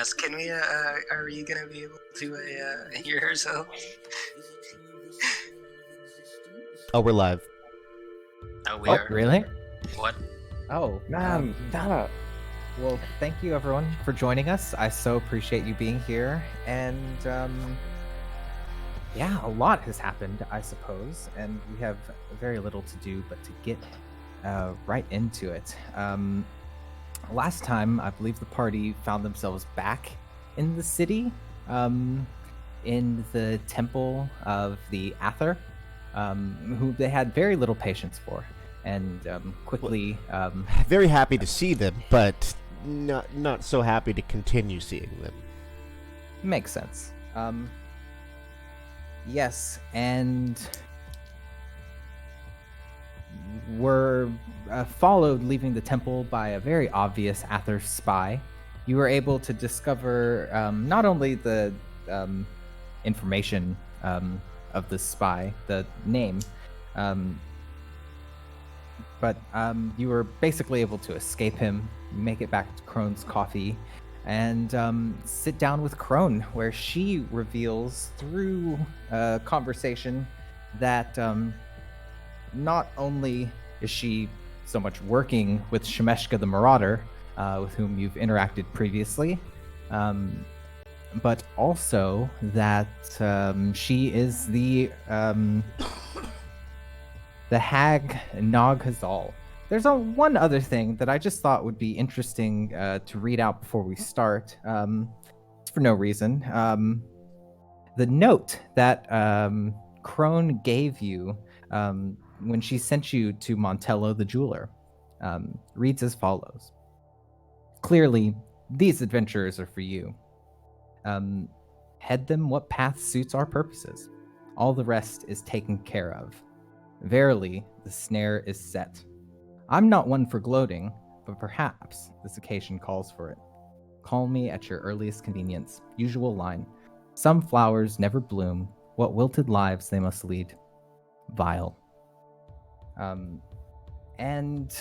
ask, can we, are you gonna be able to, hear ourselves? Oh, we're live. Oh, we are. Really? What? Oh, Man, damn it. well, thank you everyone for joining us. I so appreciate you being here. And yeah, a lot has happened, I suppose, and we have very little to do but to get right into it. Last time, I believe the party found themselves back in the city, in the temple of the Aether, who they had very little patience for, and quickly... Very happy to see them, but not so happy to continue seeing them. Makes sense. Yes, and were followed leaving the temple by a very obvious Aether spy. You were able to discover not only the information of the spy, the name, but you were basically able to escape him, make it back to Crone's coffee, and sit down with Crone, where she reveals through a conversation that not only is she so much working with Shemeshka the Marauder, with whom you've interacted previously, but also that she is the hag Nog Hazal. There's one other thing that I just thought would be interesting to read out before we start, for no reason. The note that Crone gave you when she sent you to Montello the jeweler reads as follows. Clearly, these adventures are for you. Head them what path suits our purposes. All the rest is taken care of. Verily, the snare is set. I'm not one for gloating, but perhaps this occasion calls for it. Call me at your earliest convenience. Usual line. Some flowers never bloom. What wilted lives they must lead. Vile. And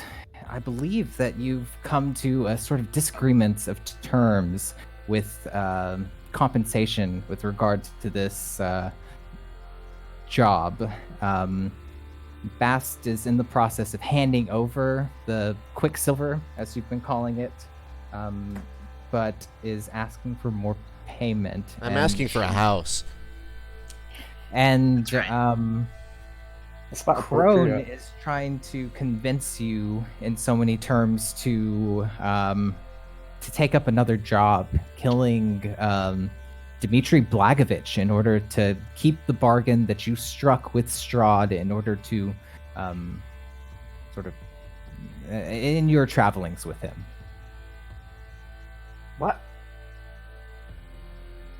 I believe that you've come to a sort of disagreements of terms with compensation with regards to this job. Bast is in the process of handing over the Quicksilver, as you've been calling it, but is asking for more payment. I'm asking for a house. And It's about Crone appropriate. is trying to convince you in so many terms to take up another job, killing Dmitry Blagovich in order to keep the bargain that you struck with Strahd in order to sort of in your travelings with him. What?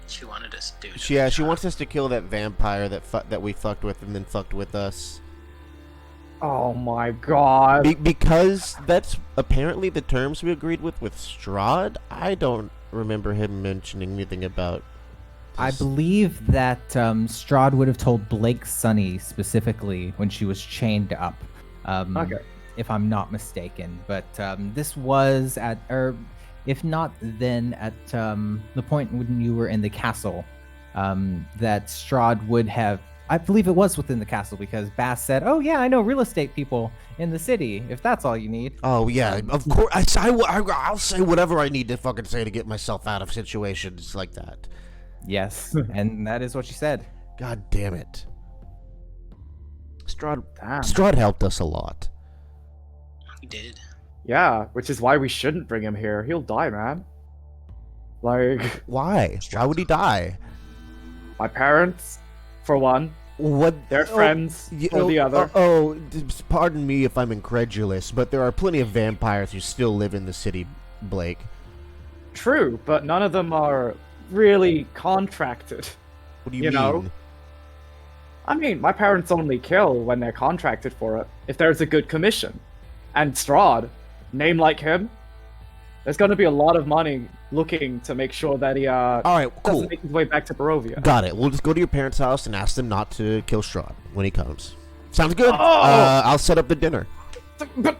She wanted us to do it. She wants us to kill that vampire that we fucked with and then fucked with us. Oh my god. Because that's apparently the terms we agreed with Strahd. I don't remember him mentioning anything about this. I believe that Strahd would have told Blake Sunny specifically when she was chained up. Okay. If I'm not mistaken. But this was at, or if not then, at the point when you were in the castle, that Strahd would have, I believe it was within the castle, because Bass said, oh yeah, I know real estate people in the city, if that's all you need. Oh yeah, of course. I'll say whatever I need to fucking say to get myself out of situations like that. Yes, and that is what she said. God damn it. Damn. Strahd helped us a lot. We did. Yeah, which is why we shouldn't bring him here. He'll die, man. Like, Why? Why would he die? my parents, for one. What? Their friends, for the other. Pardon me if I'm incredulous, but there are plenty of vampires who still live in the city, Blake. True, but none of them are really contracted. What do you You mean? know? I mean, my parents only kill when they're contracted for it, if there's a good commission. And Strahd, name like him, there's going to be a lot of money looking to make sure that he Alright, cool. doesn't make his way back to Barovia. Got it. We'll just go to your parents' house and ask them not to kill Strahd when he comes. Sounds good. Oh! I'll set up the dinner. But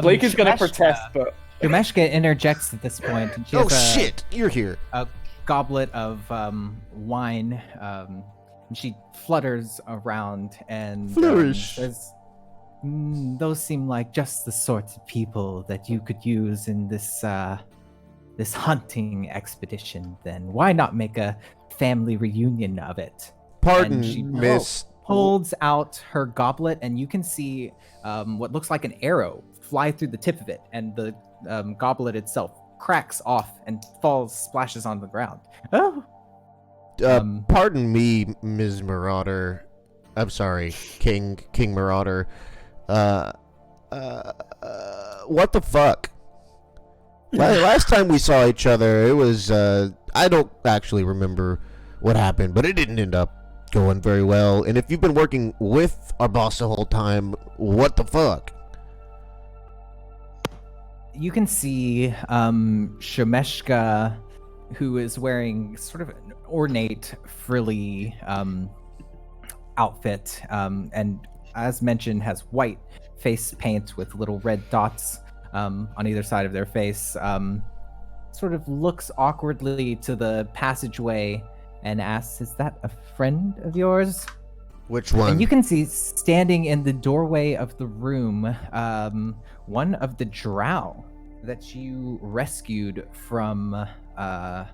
Blake is going to Shemeshka. protest, but Yumeshka interjects at this point, and she Oh has shit, you're here. a goblet of wine, and she flutters around and Flourish. says, "Those seem like just the sorts of people that you could use in this this hunting expedition. Then why not make a family reunion of it?" Pardon, And she miss. holds out her goblet, and you can see what looks like an arrow fly through the tip of it, and the goblet itself cracks off and splashes on the ground. Oh, Pardon me, Ms. Marauder. I'm sorry, King Marauder. What the fuck? Last time we saw each other, it was, I don't actually remember what happened, but it didn't end up going very well. And if you've been working with our boss the whole time, what the fuck? you can see Shemeshka, who is wearing sort of an ornate, frilly outfit, and as mentioned, has white face paint with little red dots on either side of their face. Sort of looks awkwardly to the passageway and asks, "Is that a friend of yours?" Which one? And you can see standing in the doorway of the room, one of the drow that you rescued from a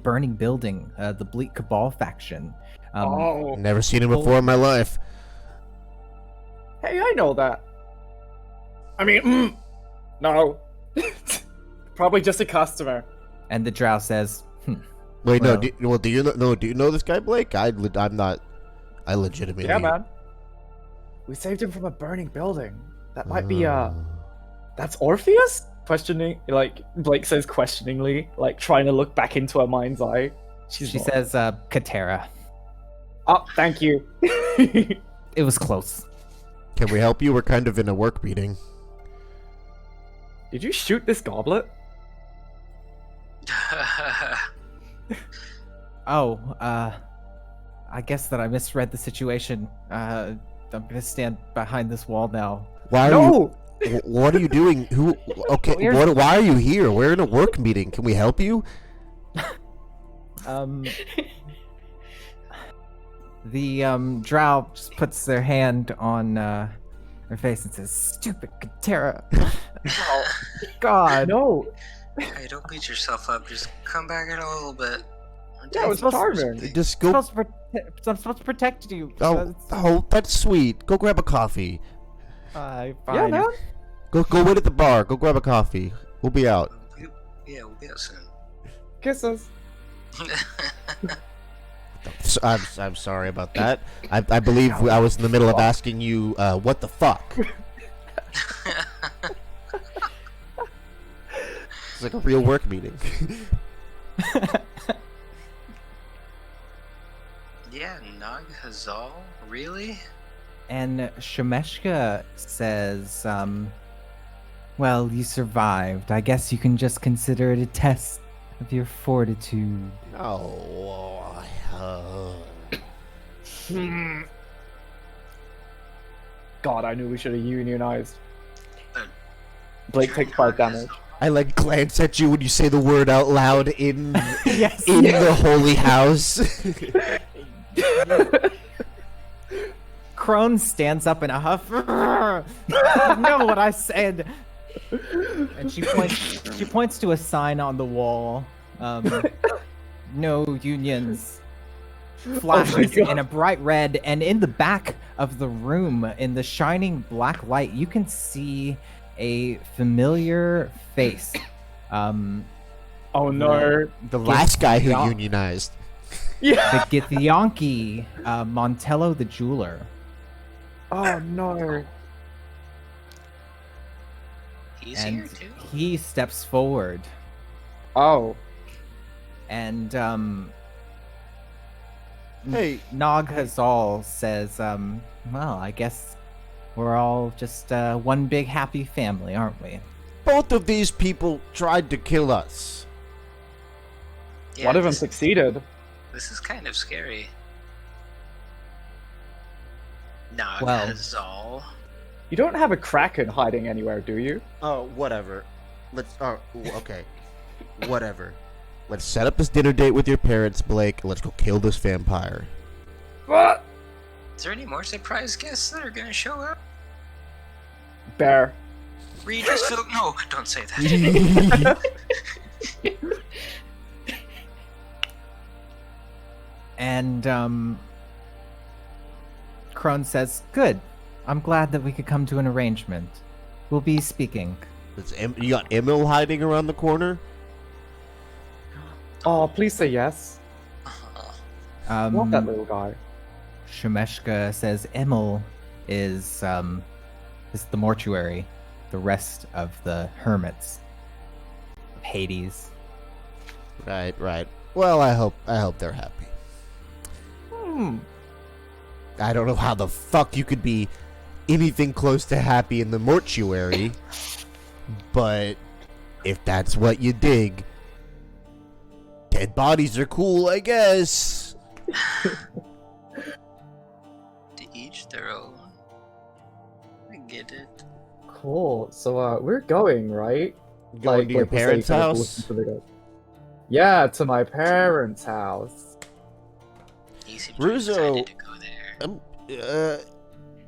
burning building, the Bleak Cabal faction. Never seen him before in my life. Hey, I know that. I mean, no. Probably just a customer. And the drow says, Wait, Well- do you know this guy, Blake? I'm not. I legitimately. Yeah, man. We saved him from a burning building. That might be, that's Orpheus? Questioning, like, Blake says questioningly, like, trying to look back into her mind's eye. she says, Katera. Oh, thank you. It was close. Can we help you? We're kind of in a work meeting. Did you shoot this goblet? Oh, I guess that I misread the situation. I'm gonna stand behind this wall now. Why are No! you? What are you doing? Who? Okay. Why are you here? We're in a work meeting. Can we help you? The drow just puts their hand on her face and says, "Stupid Katera." Oh, God. No. Hey, don't beat yourself up. Just come back in a little bit. Yeah, it was charming. Just I'm go. supposed to protect you. Oh, that's sweet. Go grab a coffee. Fine. Yeah, man. Go wait at the bar. Go grab a coffee. We'll be out. Yeah, we'll be out soon. Kisses. I'm sorry about that. I believe I was in the middle of asking you what the fuck. It's like a real work meeting. Yeah, Nag Hazal? Really? And Shemeshka says, "Well, you survived. I guess you can just consider it a test of your fortitude." God, I knew we should have unionized. Uh, Blake takes 5 damage. I like glance at you when you say the word out loud in Yes. in the holy house. Crone stands up in a huff. You know what I said. And she points to a sign on the wall. No unions. Flashes God. in a bright red, and in the back of the room, in the shining black light, you can see a familiar face. Oh no. The last guy who Yeah. unionized. Yeah. The Githyanki, Montello the jeweler. Oh no. He's And here too. he steps forward, Oh. and Hey, Nog Hazal says, "Well, I guess we're all just one big happy family, aren't we?" both of these people tried to kill us. Yeah, One of them this, succeeded. this is kind of scary. Nag Well- Hazal. You don't have a kraken hiding anywhere, do you? Oh, whatever. let's. Okay. Whatever. Let's set up this dinner date with your parents, Blake. Let's go kill this vampire. What? Is there any more surprise guests that are gonna show up? Bear. Regis, no, don't say that. And Crone says, "Good. I'm glad that we could come to an arrangement. We'll be speaking." You got Emil hiding around the corner? Oh, please say yes. I want that little guy. Shemeshka says Emil is the mortuary, the rest of the hermits of Hades. Right. Well, I hope they're happy. I don't know how the fuck you could be anything close to happy in the mortuary, but if that's what you dig, dead bodies are cool, I guess. To each their own. I get it. Cool. So we're going, right? Going to your we'll say parents' kind of house? listen to the guys. Yeah, to my parents' house. He seems Russo, excited to go there.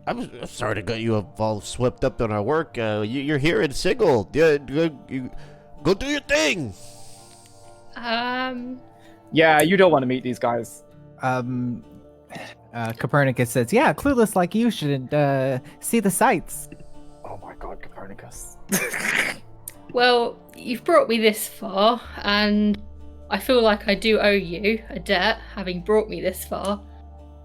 I'm sorry to get you all swept up in our work. You're here in Sigil. Yeah, go do your thing. Yeah, you don't want to meet these guys. Copernicus says, "Yeah, clueless like you should see the sights." Oh my god, Copernicus. Well, you've brought me this far, and I feel like I do owe you a debt, having brought me this far.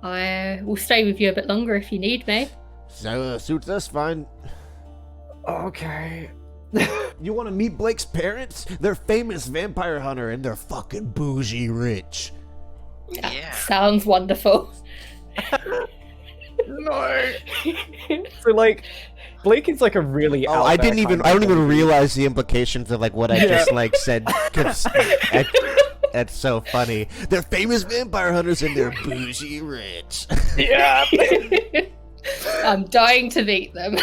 I will stay with you a bit longer if you need me. So, suits us fine. Okay. You want to meet Blake's parents? They're famous vampire hunter and they're fucking bougie rich. Yeah. Sounds wonderful. No. So like, Blake is like a really. Oh, I don't even realize the implications of like what I just like said. 'Cause that's so funny. They're famous vampire hunters and they're bougie rich. Yeah. I'm dying to meet them.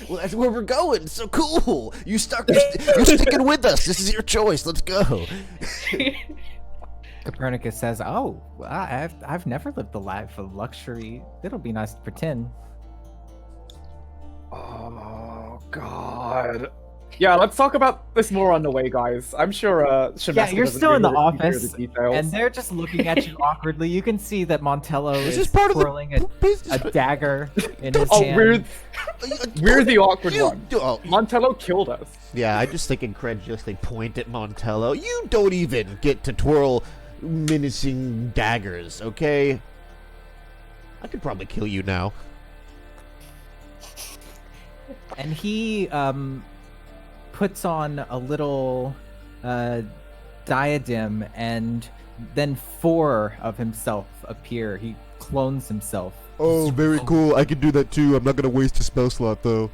Well, that's where we're going. So cool. You're sticking with us. This is your choice. Let's go. Copernicus says, "Oh, well, I've never lived a life of luxury. It'll be nice to pretend." Oh god. Yeah, let's talk about this more on the way, guys. I'm sure Shemeshka You're doesn't still in the really hear office, the details. and they're just looking at you awkwardly. You can see that Montello This is is part of the twirling a dagger in his Oh, hand. we're the awkward You- one. oh, Montello killed us. yeah, I just think incredulously point at Montello. You don't even get to twirl menacing daggers, okay? I could probably kill you now. And he puts on a little diadem, and then 4 of himself appear. He clones himself. Oh, very cool. I can do that too. I'm not gonna waste a spell slot though.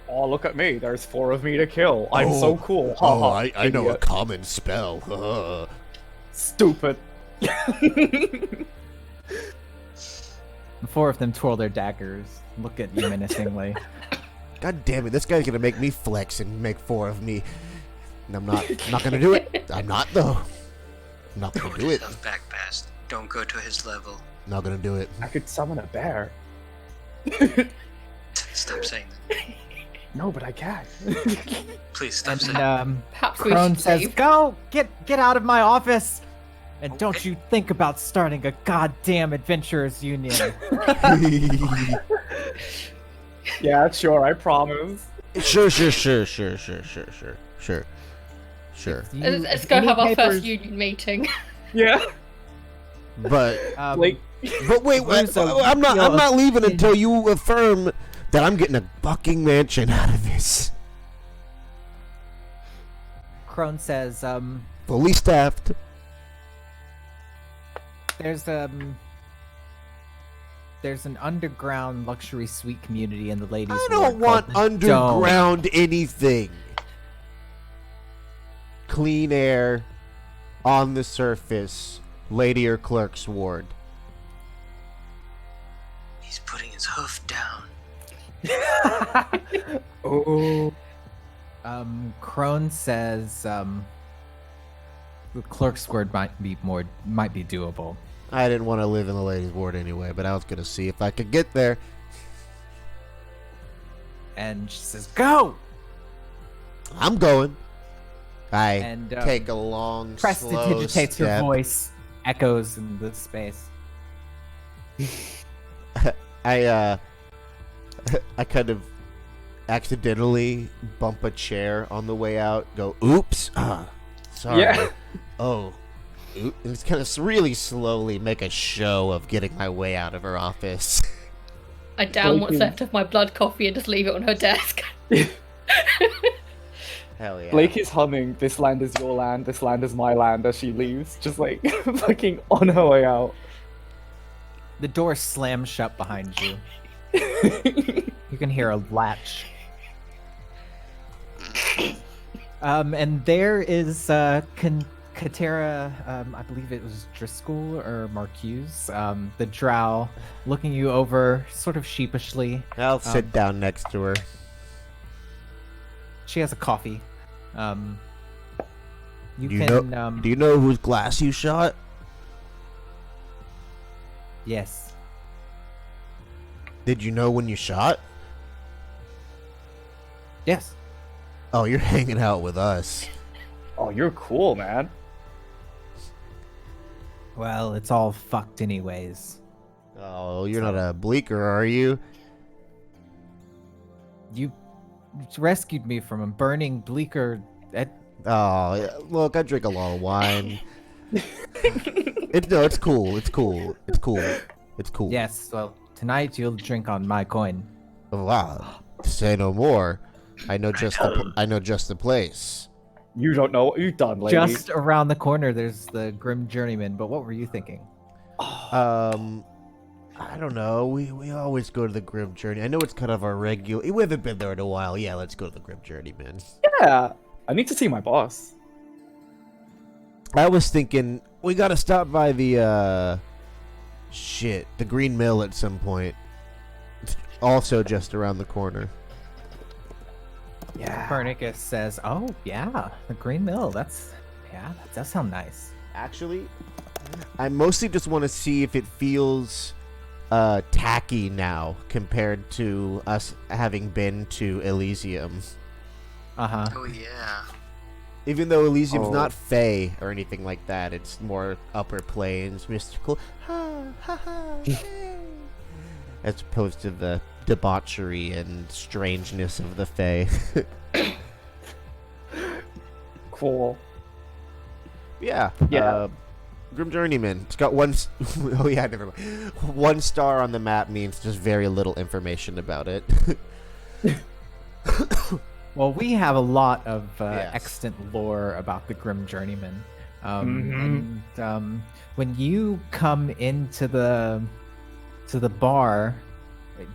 Oh, look at me. There's 4 of me to kill. I'm so cool. Ha Oh, ha, I know a idiot. common spell. Stupid. 4 of them twirl their daggers, look at you menacingly. God damn it, this guy's gonna make me flex and make 4 of me. And I'm not gonna do it. I'm not though. I'm not gonna do it. Don't back past. Don't go to his level. Not gonna do it. I could summon a bear. Stop saying that. No, but I can. Please stop saying And that. Perhaps we Crone should says, leave. "Go, get out of my office, and don't Okay. you think about starting a goddamn adventurers union." Yeah, sure, I promise. Sure. Let's go Any have our papers- first union meeting. Yeah. But Like, wait, Russo, I'm you feel not leaving a- until you affirm that I'm getting a fucking mansion out of this. Crone says, Fully staffed. there's an underground luxury suite community in the ladies' I ward don't want called the Dome." underground anything. Clean air, on the surface, lady or clerk's ward. He's putting his hoof down. Oh. Crone says the clerk's ward might be doable. I didn't want to live in the ladies' ward anyway, but I was gonna see if I could get there. And she says, "Go!" I'm going. I And take a long, slow prestidigitates her step. voice, echoes in the space. I kind of accidentally bump a chair on the way out. Go, oops. Sorry. Yeah. Oh. And it's kind of really slowly make a show of getting my way out of her office. I down what's Blakey- left of my blood coffee and just leave it on her desk. Hell yeah. Blake is humming, "This land is your land, this land is my land," as she leaves, just like fucking on her way out. The door slams shut behind you. You can hear a latch. And there is Katera, I believe it was Driscoll or Marcuse, the drow, looking you over sort of sheepishly. I'll sit down next to her. She has a coffee. You Do you can, know? Do you know whose glass you shot? yes. Did you know when you shot? Yes. Oh, you're hanging out with us. Oh, you're cool, man. Well, it's all fucked anyways. Oh, you're not a bleaker, are you? You rescued me from a burning bleaker. Oh, yeah, look, I drink a lot of wine. It's cool. It's cool. It's cool. It's cool. Yes, well, tonight you'll drink on my coin. Oh, wow. Say no more. I know just the place. You don't know what you've done, lady. Just around the corner, there's the Grim Journeyman. But what were you thinking? I don't know. We always go to the Grim Journey. I know it's kind of our regular. We haven't been there in a while. Yeah, let's go to the Grim Journeyman. Yeah, I need to see my boss. I was thinking we gotta stop by the the Green Mill at some point. It's also just around the corner. Yeah. Copernicus says, "Oh yeah, the Green Mill. That does sound nice." Actually, I mostly just want to see if it feels tacky now compared to us having been to Elysium. Uh-huh. Oh yeah. Even though Elysium's Oh. not Fey or anything like that, it's more upper planes, mystical, as opposed to the debauchery and strangeness of the Fey. Cool. Yeah. Yeah. Grim Journeyman. It's got one. Oh yeah, never mind. 1 star on the map means just very little information about it. Well, we have a lot of Yes. extant lore about the Grim Journeyman. And when you come into the bar,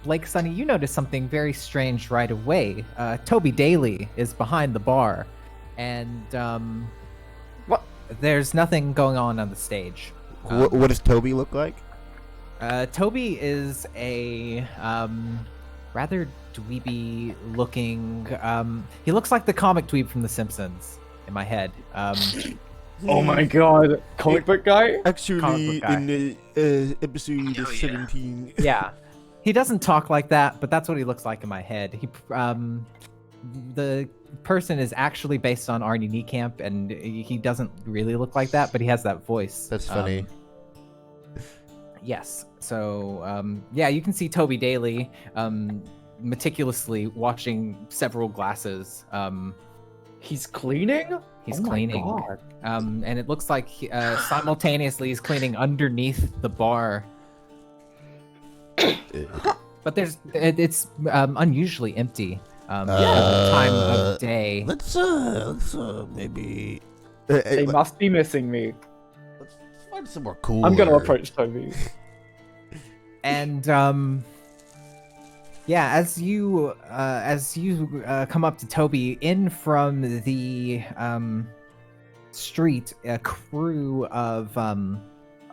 Blake Sonny, you notice something very strange right away. Toby Daly is behind the bar, and What? there's nothing going on the stage. What does Toby look like? Toby is a rather dweeby looking. He looks like the comic dweeb from The Simpsons in my head. Oh my god, comic book guy? Actually, Comic book guy. in episode Oh, yeah. 17. Yeah, he doesn't talk like that, but that's what he looks like in my head. The person is actually based on Arnie Niekamp, and he doesn't really look like that, but he has that voice. That's funny. Yes. So, yeah, you can see Toby Daly meticulously washing several glasses. He's cleaning? He's Oh my cleaning. God. And it looks like simultaneously he's cleaning underneath the bar. But it's unusually empty at the time of day. Let's maybe. They must be missing me. Let's find some more cool. I'm gonna approach Toby. And yeah, as you come up to Toby, in from the street, a crew of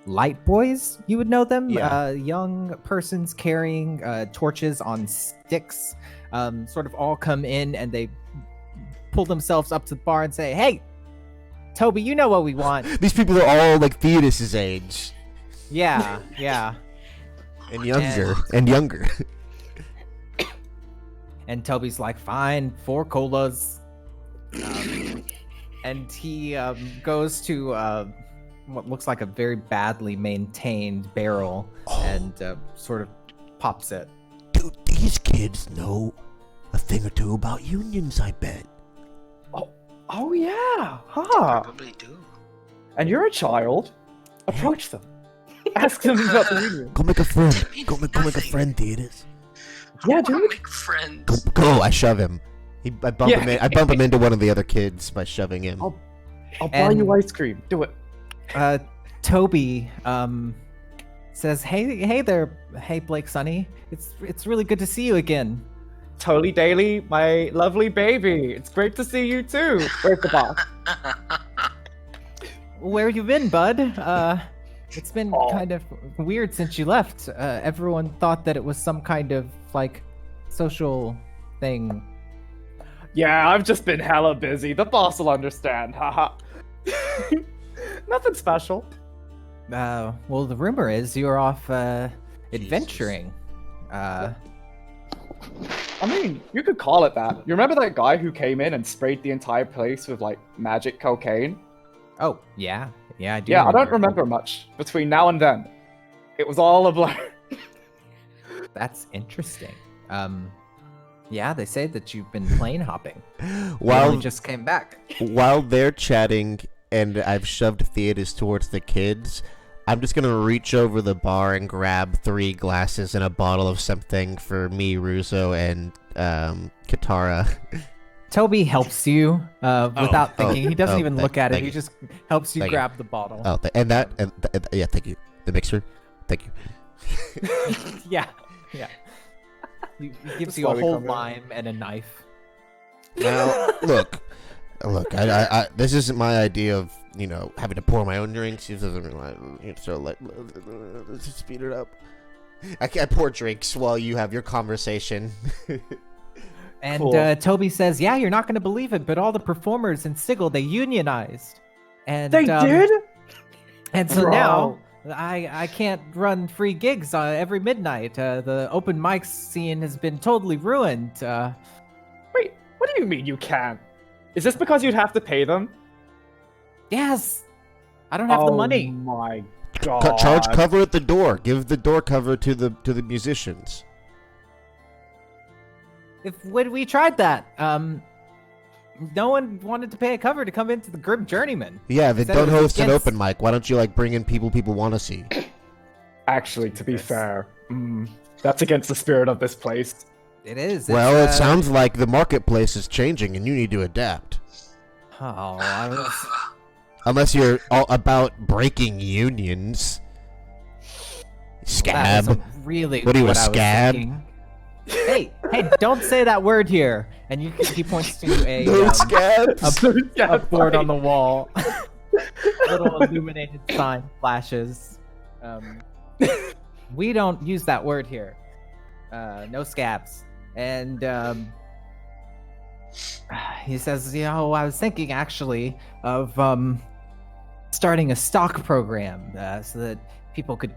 light boys, you would know them. Yeah. Young persons carrying torches on sticks, sort of all come in and they pull themselves up to the bar and say, "Hey, Toby, you know what we want." These people are all like Theodis's age. Yeah, yeah. And younger. And younger. And Toby's like, "Fine, 4 colas." And he goes to what looks like a very badly maintained barrel and sort of pops it. Dude, these kids know a thing or two about unions, I bet. Oh yeah, huh? Probably do. And you're a child. Approach them. Ask them about the union. Go make a friend. means Go make a nothing. friend, Theodis. Yeah, I do wanna it. make friends. Go. I shove him. I bump Yeah. him in. I bump him into one of the other kids by shoving him. I'll buy you And- ice cream. Do it. Toby says, "Hey there, hey Blake Sonny. It's really good to see you again." Totally Daily, my lovely baby. It's great to see you too. Where's the box? Where you been, bud? It's been Oh. kind of weird since you left. Everyone thought that it was some kind of like social thing. Yeah, I've just been hella busy. The boss will understand. Haha. Nothing special. Well, the rumor is you're off adventuring. I mean, you could call it that. You remember that guy who came in and sprayed the entire place with like magic cocaine? Oh, yeah, I do. Yeah, I don't remember much between now and then. It was all a blur. That's interesting. Yeah, they say that you've been plane hopping. You While only just came back. while they're chatting and I've shoved Theodis towards the kids, I'm just gonna reach over the bar and grab 3 glasses and a bottle of something for me, Russo, and Katara. Toby helps you without thinking. He doesn't even look at it. thank He you. just helps you Thank you. grab the bottle. Oh, yeah, thank you. The mixer, thank you. Yeah. He gives That's you why a we whole come in. lime and a knife. Now, look. I this isn't my idea of having to pour my own drinks. It doesn't really, so let's just speed it up. I can't pour drinks while you have your conversation. And Cool. Toby says, "Yeah, you're not going to believe it, but all the performers in Sigil, they unionized." And They did? And so Bro. now I can't run free gigs every midnight. The open mic scene has been totally ruined. Wait, what do you mean you can't? Is this because you'd have to pay them? Yes, I don't have the money. Oh my god. Charge cover at the door. Give the door cover to the musicians. When we tried that, no one wanted to pay a cover to come into the Grim Journeyman. Yeah, if it Said don't it was host an against- open mic, why don't you bring in people want to see? Actually, to be Jesus. fair, that's against the spirit of this place. It is. Well, it it's, sounds like the marketplace is changing and you need to adapt. Oh, I was... Unless you're all about breaking unions. That Scab. wasn't really What are you, a I was scab? thinking. Hey, don't say that word here. And he points to a No scabs. a board on the wall. Little illuminated sign flashes. We don't use that word here. No scabs. And he says, I was thinking actually of starting a stock program so that people could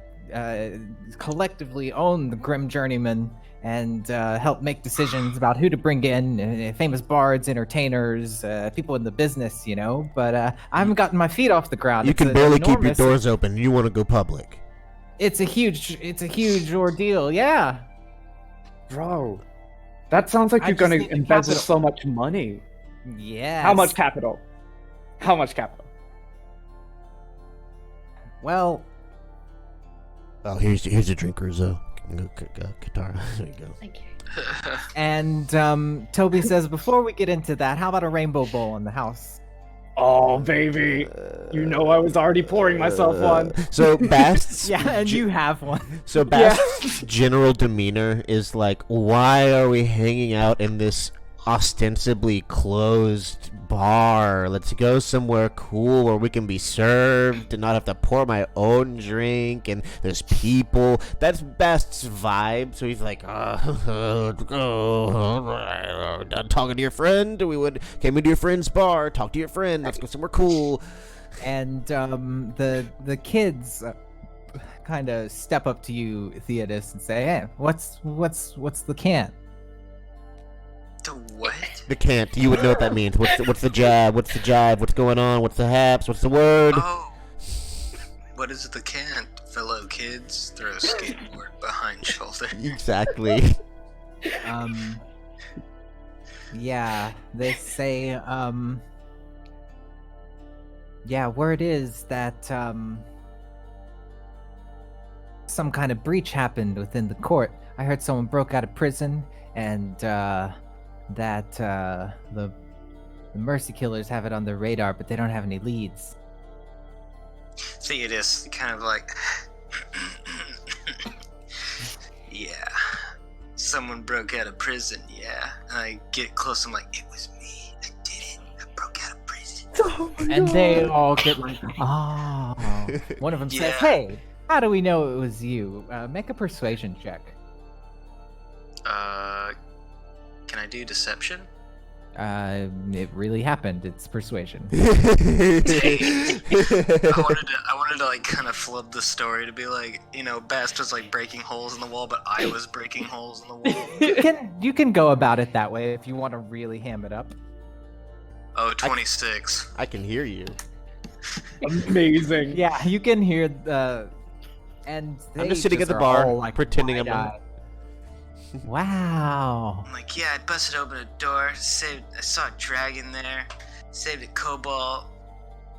collectively own the Grim Journeyman and help make decisions about who to bring in, famous bards, entertainers, people in the business, But I haven't gotten my feet off the ground. You It's can an barely keep your enormous- doors open. You want to go public. It's a huge ordeal. Yeah. Bro, that sounds like I you're just gonna need the embezzle capital. so much money. Yeah. How much capital? How much capital? Well, Oh, here's a drink, Rizzo. Katara. There you go. Thank you. and Toby says, before we get into that, how about a rainbow bowl in the house? Oh, baby. You know I was already pouring myself one. So Bast's Yeah, and you have one. So Bast's general demeanor is like, why are we hanging out in this ostensibly closed bar. Let's go somewhere cool where we can be served and not have to pour my own drink, and there's people. That's Best's vibe. So he's like, done talking to your friend? Came into your friend's bar, talk to your friend, let's go somewhere cool. And the kids kind of step up to you, Theodis, and say, "Hey, what's the can?" The what? The can't. You would know what that means. What's the jab? What's the jive? What's going on? What's the haps? What's the word? Oh. What is the can't? Fellow kids, throw a skateboard behind shoulder. Exactly. Yeah, they say, yeah, word is that, some kind of breach happened within the court. I heard someone broke out of prison, and, that, the Mercy Killers have it on their radar, but they don't have any leads. Theodis kind of like, yeah, someone broke out of prison, yeah. And I get close, I'm like, it was me, I did it, I broke out of prison. And they all get like, oh. One of them says, Yeah. "Hey, how do we know it was you? Make a persuasion check." Can I do deception? It really happened. It's persuasion. I wanted to like kind of flub the story to be like, you know, Bast was like breaking holes in the wall, but I was breaking holes in the wall. You can go about it that way if you want to really ham it up. Oh, 26. I can hear you. Amazing. Yeah, you can hear the. And I'm just sitting at the are bar, all, like, pretending I'm wide-eyed. Wow. I'm like, yeah, I busted open a door, I saw a dragon there, saved a cobalt,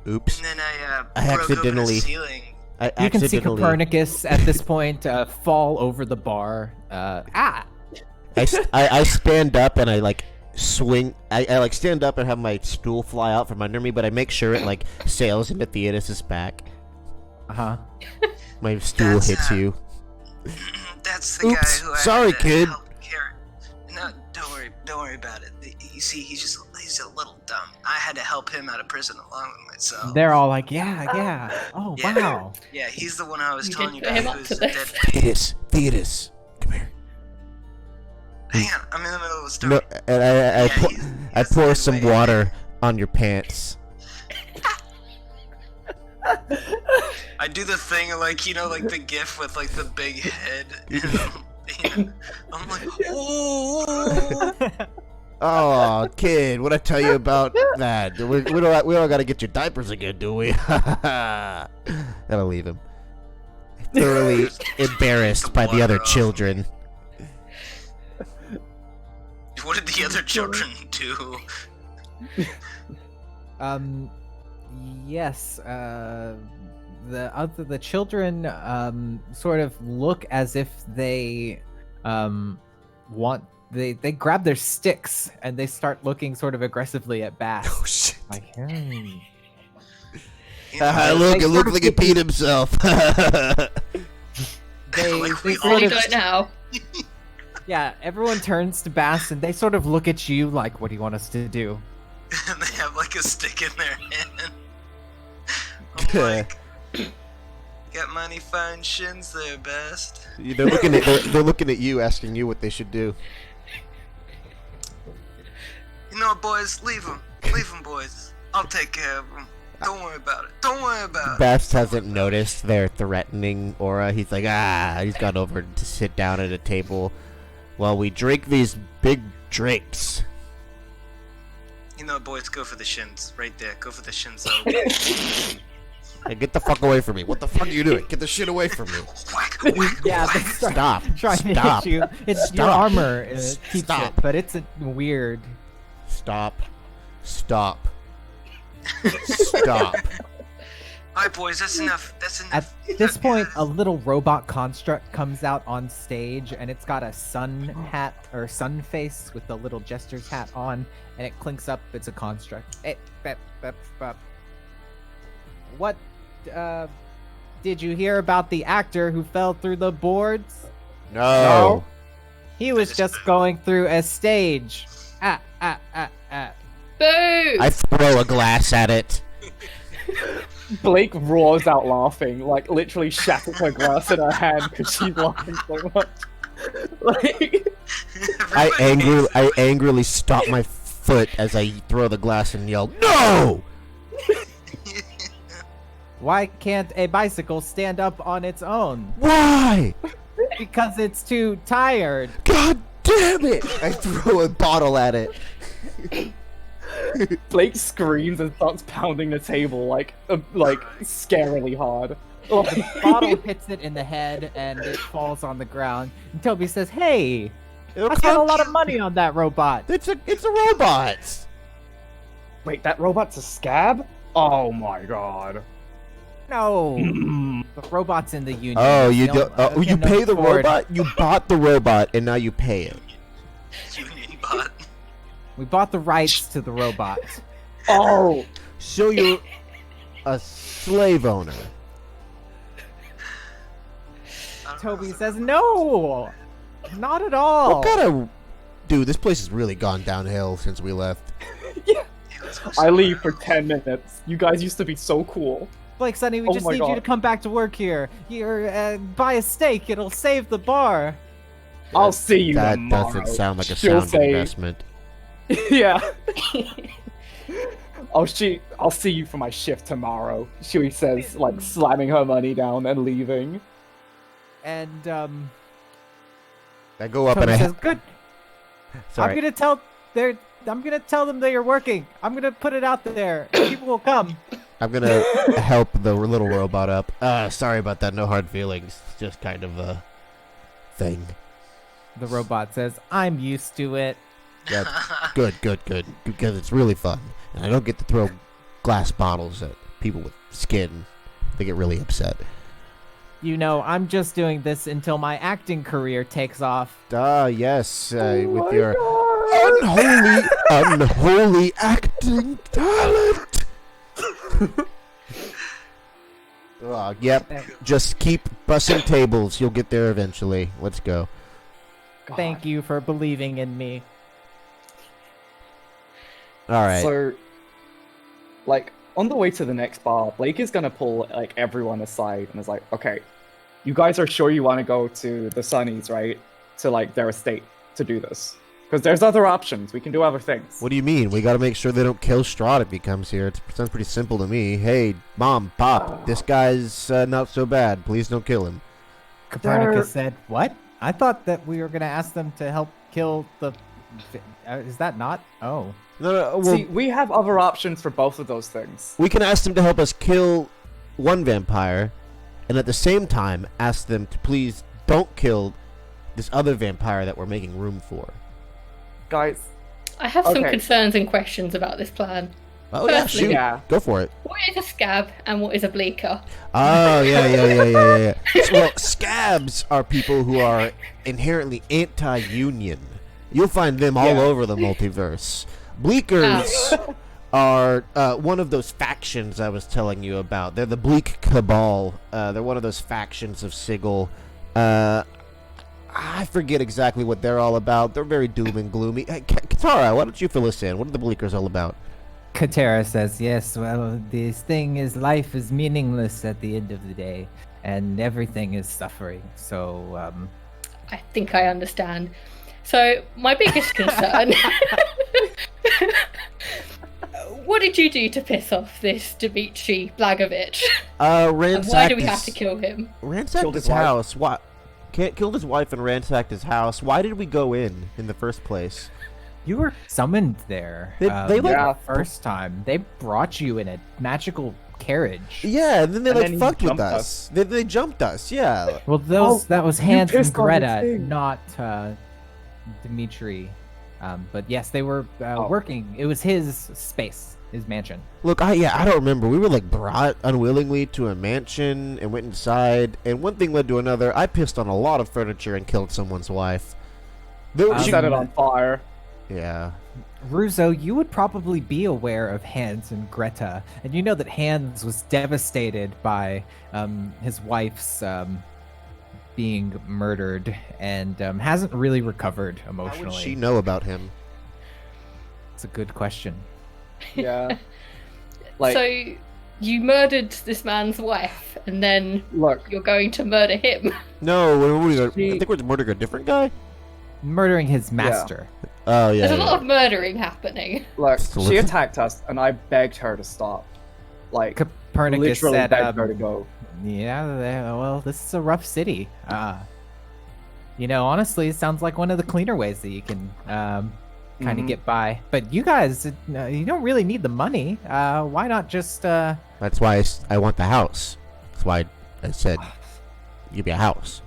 Oops. and then I broke accidentally- open the ceiling. You can see accidentally- Copernicus at this point fall over the bar. I stand up and I like swing. I like stand up and have my stool fly out from under me, but I make sure it like sails into Theodis' back. Uh-huh. My stool That's, hit you. That's the Oops, guy who sorry, I had to kid. help carry. No, don't worry about it. You see, he's a little dumb. I had to help him out of prison along with myself. They're all like, yeah. Oh, Yeah. wow. Yeah, he's the one I was You telling did you put him about. up Who's to the this. dead. Theodis, come here. Hang on, I'm in the middle of a story. No, and I he's pour the some dead way. water on your pants. I do the thing like, you know, like the gif with like the big head. I'm like, oh. Oh, kid, what'd I tell you about that? We don't gotta get your diapers again, do we? That'll leave him. Thoroughly embarrassed by the other children. What did the other children do? Yes, the children sort of look as if they they grab their sticks and they start looking sort of aggressively at Bass. Oh shit! Like, You know, Look, it looks like he peed himself. they Like we sort all You of, don't know. yeah, everyone turns to Bass and they sort of look at you like, "What do you want us to do?" and they have like a stick in their hand. I'm like, got money, fine shins there, Best. They're looking at you, asking you what they should do. You know what, boys? Leave them, boys. I'll take care of them. Don't worry about it. Best hasn't noticed their threatening aura. He's like, he's gone over to sit down at a table while we drink these big drinks. You know, boys, go for the shins. Right there. Go for the shins. Hey, get the fuck away from me. What the fuck are you doing? Get the shit away from me. Whack, Yeah, whack. they start Stop. trying to Stop. hit you. It's your Stop. armor keeps Stop. it, but it's a weird. Stop. Stop. Stop. Alright, boys, that's enough. That's At enough. this point, a little robot construct comes out on stage, and it's got a sun hat or sun face with the little jester's hat on, and it clinks up. It's a construct. What did you hear about the actor who fell through the boards? No. He was just going through a stage. Boo! I throw a glass at it. Blake roars out laughing, like literally shatters her glass in her hand because she's laughing so much. Like, I angrily stop my foot as I throw the glass and yell, "No!" Why can't a bicycle stand up on its own? Why? Because it's too tired. God damn it! I throw a bottle at it. Blake screams and starts pounding the table like scarily hard. The bottle hits it in the head and it falls on the ground. And Toby says, "Hey, I spent a lot of money on that robot." It's a robot. Wait, that robot's a scab? Oh my god. No, the robot's in the union. Oh, you They'll- do? Oh, you can pay the afford- robot? You bought the robot and now you pay it. Union bot. We bought the rights to the robot. Oh, So you're a slave owner. Toby says, "No, not at all." What kind of... Dude, this place has really gone downhill since we left. Yeah, let's go I leave somewhere. for 10 minutes. You guys used to be so cool. Blake, Sonny, we Oh just my need you God. to come back to work here. You're buy a steak. It'll save the bar. I'll see you That tomorrow. doesn't sound like a She'll sound say- investment. Yeah. I'll see you for my shift tomorrow. She says, like slamming her money down and leaving. And I go up Toby and says, "Good. Sorry. I'm gonna tell them that you're working. I'm gonna put it out there. People will come." I'm gonna help the little robot up. Sorry about that. No hard feelings. It's just kind of a thing. The robot says, "I'm used to it." Yeah, good. Because it's really fun. And I don't get to throw glass bottles at people with skin. They get really upset. You know, I'm just doing this until my acting career takes off. Yes. Oh With my your God. unholy acting talent. Yep. Just keep bussing tables. You'll get there eventually. Let's go. God. Thank you for believing in me. All right. So, like, on the way to the next bar, Blake is gonna pull like everyone aside and is like, "Okay, you guys are sure you want to go to the Sunnies, right? To like their estate to do this? Because there's other options. We can do other things." What do you mean? We gotta make sure they don't kill Strahd if he comes here. It sounds pretty simple to me. Hey, Mom, Pop, this guy's not so bad. Please don't kill him. Copernicus said, "What? I thought that we were gonna ask them to help kill the. Is that not? Oh, No, well, See, we have other options for both of those things. we can ask them to help us kill one vampire, and at the same time ask them to please don't kill this other vampire that we're making room for. Guys, I have some Okay. concerns and questions about this plan. Oh yeah, Firstly- shoot, Yeah. go for it. What is a scab and what is a bleaker? Oh yeah. Well, scabs are people who are inherently anti-union. You'll find them all Yeah. over the multiverse. Bleakers are one of those factions I was telling you about. They're the Bleak Cabal. They're one of those factions of Sigil. I forget exactly what they're all about. They're very doom and gloomy. Hey, Katara, why don't you fill us in? What are the Bleakers all about? Katera says, "Yes, well, this thing is life is meaningless at the end of the day, and everything is suffering. So, I think I understand. So, my biggest concern. What did you do to piss off this Dmitri Blagovich? And Ransacked why do we have to kill him? Ransacked Killed his his wife. house. What? Killed his wife and ransacked his house. Why did we go in the first place? you were summoned there. They like- Yeah. the first time they brought you in a magical carriage. Yeah, and then they And like then he fucked with jumped us. They jumped us. Yeah. Well, that was you Hans and pissed on his Greta, thing. not Dmitri. But yes, they were Oh. working. It was his space, his mansion. Look, I don't remember. We were like brought unwillingly to a mansion and went inside, and one thing led to another. I pissed on a lot of furniture and killed someone's wife. There, Um, she- set it on fire. yeah. Ruzo, you would probably be aware of Hans and Greta, and you know that Hans was devastated by his wife's being murdered and hasn't really recovered How emotionally. would she know about him? It's a good question. Yeah. Like, So you murdered this man's wife, and then look, you're going to murder him. No, I She- think we're murdering a different guy. Murdering his master. Oh yeah. There's a yeah. lot of murdering happening. look, So she let's- attacked us, and I begged her to stop. Like, Copernicus literally said, begged her to go. yeah, well, this is a rough city. Honestly, it sounds like one of the cleaner ways that you can kind of Mhm. get by. But you guys, you don't really need the money. Why not just That's why I want the house. That's why I said give me a house.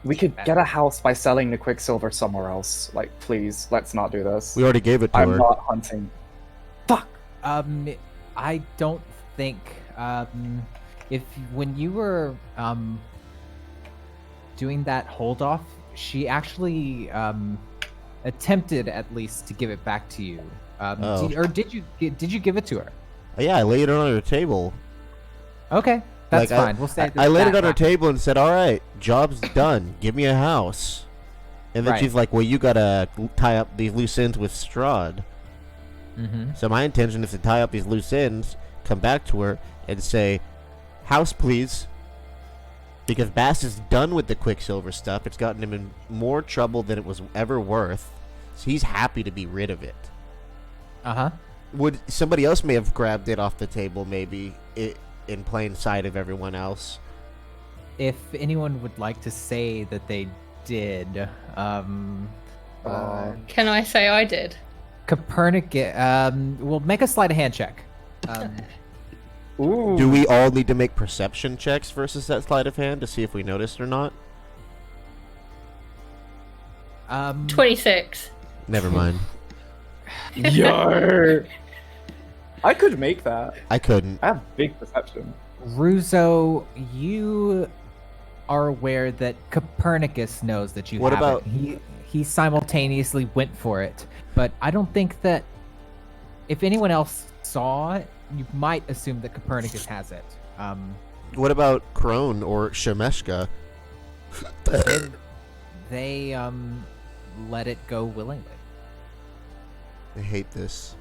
We could get a house by selling the Quicksilver somewhere else. Like, please, let's not do this. We already gave it to I'm her. not hunting. Fuck. I don't think if when you were doing that hold off, she actually attempted at least to give it back to you. Oh. Did you give it to her? Yeah, I laid it on her table. Okay, that's Like, fine. We'll say I laid that it on her back. table and said, "All right, job's done. Give me a house." And then Right. she's like, "Well, you gotta tie up these loose ends with Strahd." Mm-hmm. So my intention is to tie up these loose ends, come back to her, and say, "House, please." Because Bass is done with the Quicksilver stuff. It's gotten him in more trouble than it was ever worth. So he's happy to be rid of it. Uh-huh. Would somebody else may have grabbed it off the table, maybe in plain sight of everyone else? If anyone would like to say that they did, Can I say I did? Copernicus, we'll make a sleight of hand check. Ooh. Do we all need to make perception checks versus that sleight of hand to see if we noticed or not? 26. Never mind. Yo. I could make that. I couldn't. I have big perception. Ruzo, you are aware that Copernicus knows that you What have about- it. He simultaneously went for it, but I don't think that if anyone else saw it, you might assume that Copernicus has it. What about Crone or Shemeshka? They let it go willingly. I hate this.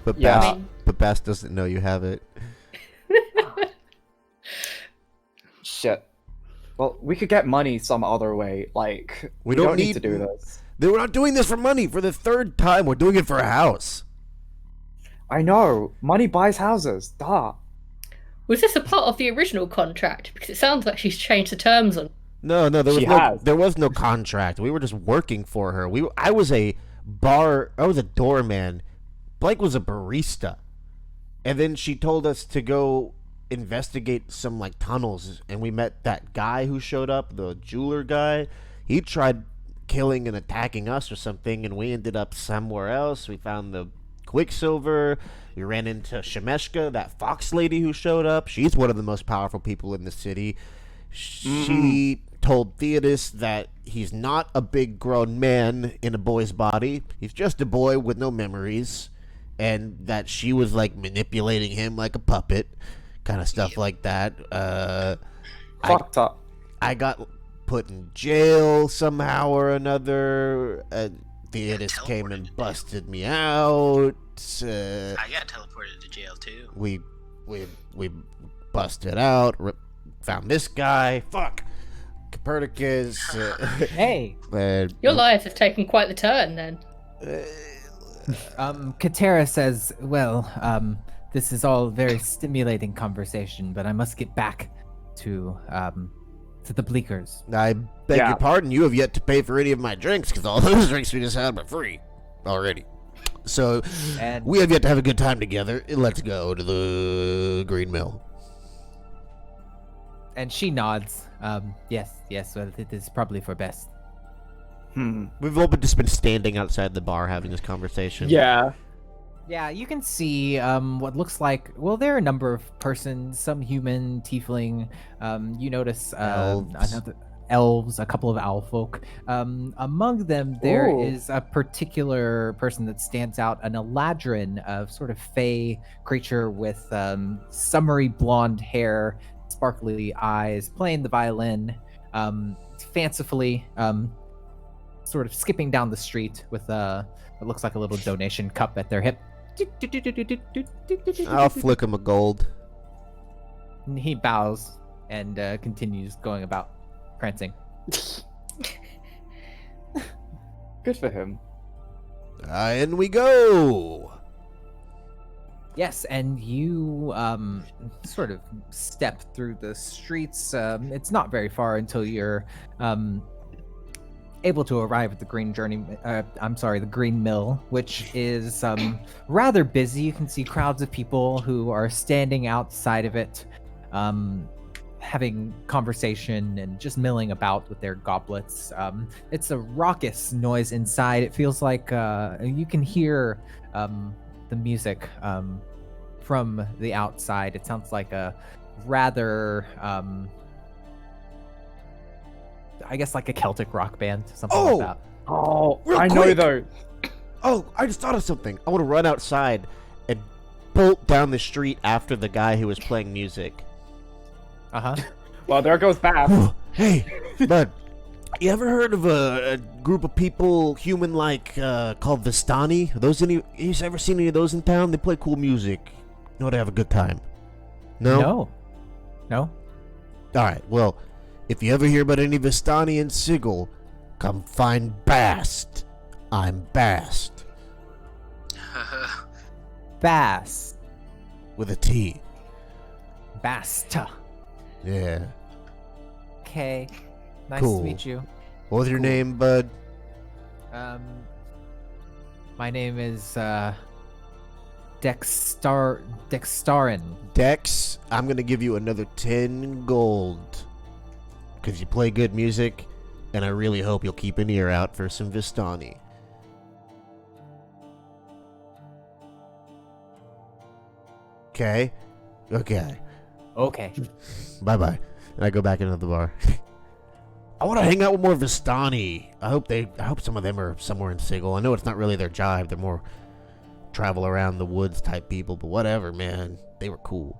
But Yeah. Bass, but Bass doesn't know you have it. Shit. Well, we could get money some other way. Like, We we don't don't need need- to do this. We're not doing this for money for the third time. We're doing it for a house. I know. Money buys houses. Duh. Was this a part of the original contract? Because it sounds like she's changed the terms on. No, there was She no has. there was no contract. We were just working for her. I was a doorman. Blake was a barista. And then she told us to go investigate some like tunnels, and we met that guy who showed up, the jeweler guy. He tried killing and attacking us or something, and we ended up somewhere else. We found the Quicksilver. We ran into Shemeshka, that fox lady who showed up. She's one of the most powerful people in the city. She told Theodis that he's not a big grown man in a boy's body. He's just a boy with no memories. And that she was like manipulating him like a puppet. Kind of stuff like that. Fucked up. I got put in jail somehow or another. Theodis came and teleported to busted me out. I got teleported to jail too. We busted out. Found this guy. Fuck. Copernicus. Hey, Your life has taken quite the turn then. Katera says, well, this is all very stimulating conversation, but I must get back to the Bleakers. I beg Yeah. your pardon. You have yet to pay for any of my drinks because all those drinks we just had were free already. So And we have yet to have a good time together. Let's go to the Green Mill. and she nods. Yes, well, it is probably for best. We've all just been standing outside the bar having this conversation. Yeah. Yeah, you can see what looks like. Well, there are a number of persons, some human, tiefling. You notice Elves. elves, a couple of owl folk. Among them, there Ooh. is a particular person that stands out, an Eladrin, a sort of fey creature with summery blonde hair, sparkly eyes, playing the violin fancifully. sort of skipping down the street with what looks like a little donation cup at their hip. I'll flick him a gold. And he bows and continues going about prancing. Good for him. In we go. Yes, and you sort of step through the streets. It's not very far until you're able to arrive at the the Green Mill, which is rather busy. You can see crowds of people who are standing outside of it, having conversation and just milling about with their goblets. It's a raucous noise inside. It feels like you can hear the music from the outside. It sounds like a rather I guess like a Celtic rock band, something like that. Oh, Real I know quick. though. Oh, I just thought of something. I want to run outside and bolt down the street after the guy who was playing music. Uh-huh. Well, there goes Bath. Hey, bud, you ever heard of a group of people, human-like, called Vistani? You ever seen any of those in town? They play cool music. You know, they have a good time. No? No. Alright, well, if you ever hear about any Vistani and Sigil, come find Bast. I'm Bast. Bass. With a T. Basta. Yeah. Okay. Nice Cool. to meet you. What was your name, bud? My name is Dextarin. Dex, I'm gonna give you another 10 gold. Because you play good music, and I really hope you'll keep an ear out for some Vistani. Okay? Okay. Okay. Bye-bye. And I go back into the bar. I want to hang out with more Vistani. I hope some of them are somewhere in Sigil. I know it's not really their jive. They're more travel around the woods type people, but whatever, man. They were cool.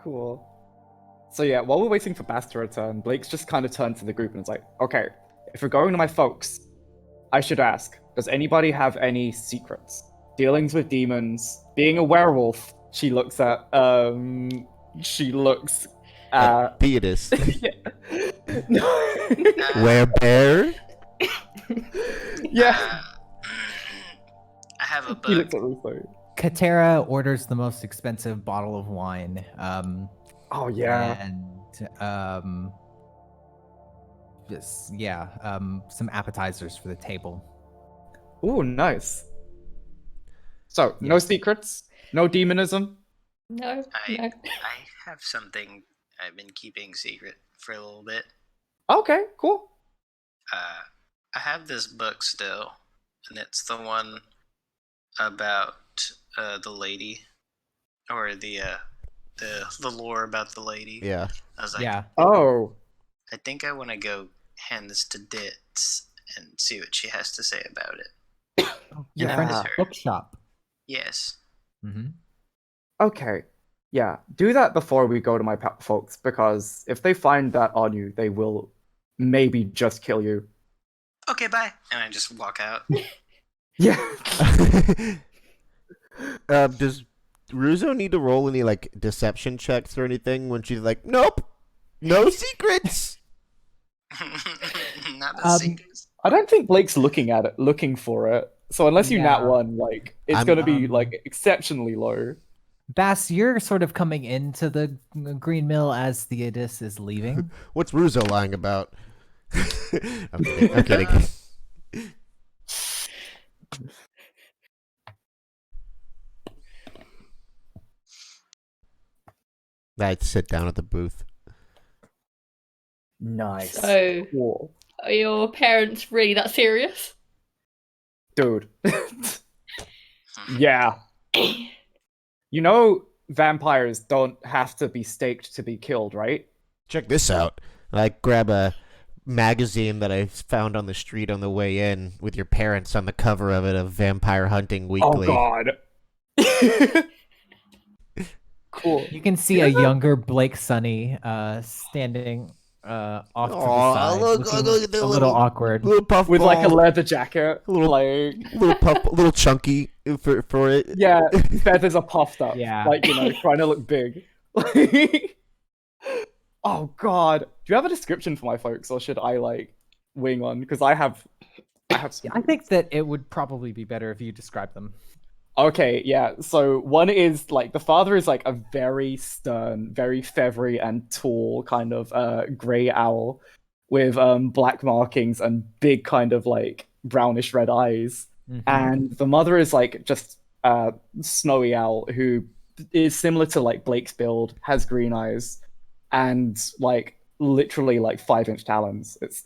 Cool. So yeah, while we're waiting for Bass to return, Blake's just kind of turned to the group and is like, okay, if we're going to my folks, I should ask, does anybody have any secrets? Dealings with demons, being a werewolf. She looks at, Theodis. No. Werebear? Yeah. I have a He book. looks at Russo. Katera orders the most expensive bottle of wine. Oh yeah. And some appetizers for the table. Ooh, nice. So, no secrets? No demonism? No, I no. have something I've been keeping secret for a little bit. Okay, cool. I have this book still, and it's the one about the lady, or the lore about the lady. Yeah. I was like, Yeah. Oh. I think I want to go hand this to Ditz and see what she has to say about it. Your Yeah. friend's Her. bookshop. Yes. Mm-hmm. Okay. Yeah, do that before we go to my folks, because if they find that on you, they will maybe just kill you. Okay, bye. And I just walk out. Yeah. Does Ruzo need to roll any, like, deception checks or anything when she's like, nope, no secrets? Not the secrets. I don't think Blake's looking for it. So unless you nat Yeah. one, like, it's I'm- gonna be, like, exceptionally low. Bass, you're sort of coming into the Green Mill as Theodis is leaving. What's Ruzo lying about? I'm kidding. I'm kidding. I'd sit down at the booth. Nice. So, Cool. are your parents really that serious? Dude. Yeah. You know vampires don't have to be staked to be killed, right? Check this out. I grab a magazine that I found on the street on the way in with your parents on the cover of it of Vampire Hunting Weekly. Oh god. Cool. You can see a younger Blake Sunny standing off to the Aw, side, look looking at the a little awkward. little puff With like a ball, leather jacket, little like little chunky for it. yeah, feathers are puffed up, Yeah. like trying to look big. Oh god, do you have a description for my folks, or should I like wing on? Because I have some. I think that it would probably be better if you describe them. Okay, yeah. So one is like the father is like a very stern, very feathery and tall kind of gray owl with black markings and big kind of like brownish red eyes. Mhm. And the mother is like just snowy owl who is similar to like Blake's build, has green eyes, and like literally like 5-inch talons. It's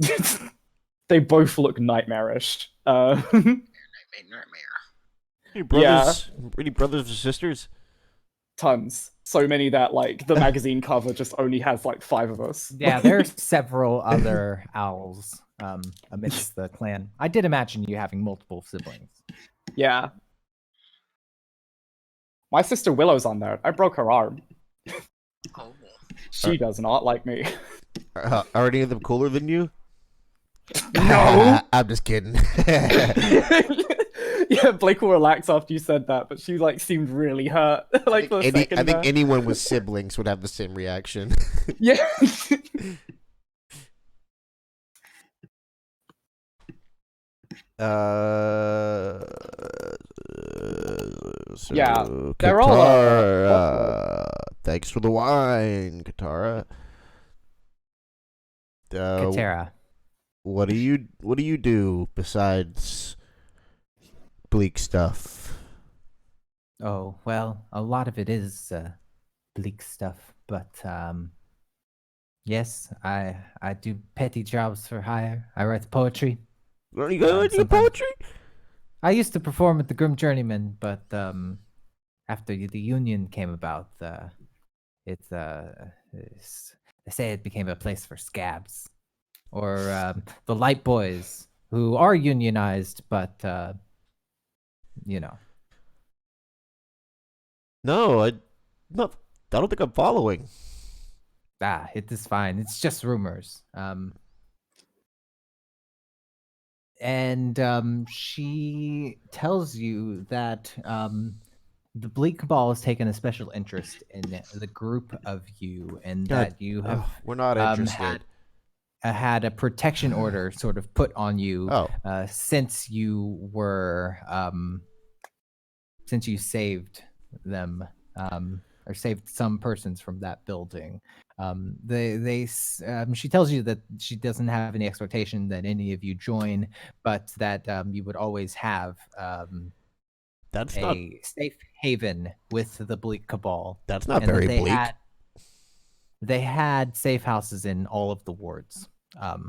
they both look nightmarish. Nightmare. Any brothers? Any brothers or sisters? Tons. So many that like the magazine cover just only has like 5 of us. Yeah, there are several other owls amidst the clan. I did imagine you having multiple siblings. Yeah. My sister Willow's on there. I broke her arm. Oh. She does not like me. Are any of them cooler than you? No. I'm just kidding. Yeah, Blake will relax after you said that, but she like seemed really hurt. Like for a second. I think there. anyone with siblings would have the same reaction. Yeah. So, Yeah, they're all, Katara, thanks for the wine, Katara. Katera. What do you do besides bleak stuff? Oh, well, a lot of it is bleak stuff, but yes, I do petty jobs for hire. I write poetry. You got any sometimes- poetry? I used to perform at the Grim Journeyman, but after the union came about, they say it became a place for scabs, or the Light Boys, who are unionized, but No, I don't think I'm following. it is fine. It's just rumors. And she tells you that the Bleak Cabal has taken a special interest in the group of you, and God, that you have we're not interested. had a protection order sort of put on you Oh, since you were since you saved them or saved some persons from that building. She tells you that she doesn't have any expectation that any of you join, but that you would always have that's not a safe haven with the Bleak Cabal. that's not and that very they bleak. They had safe houses in all of the wards.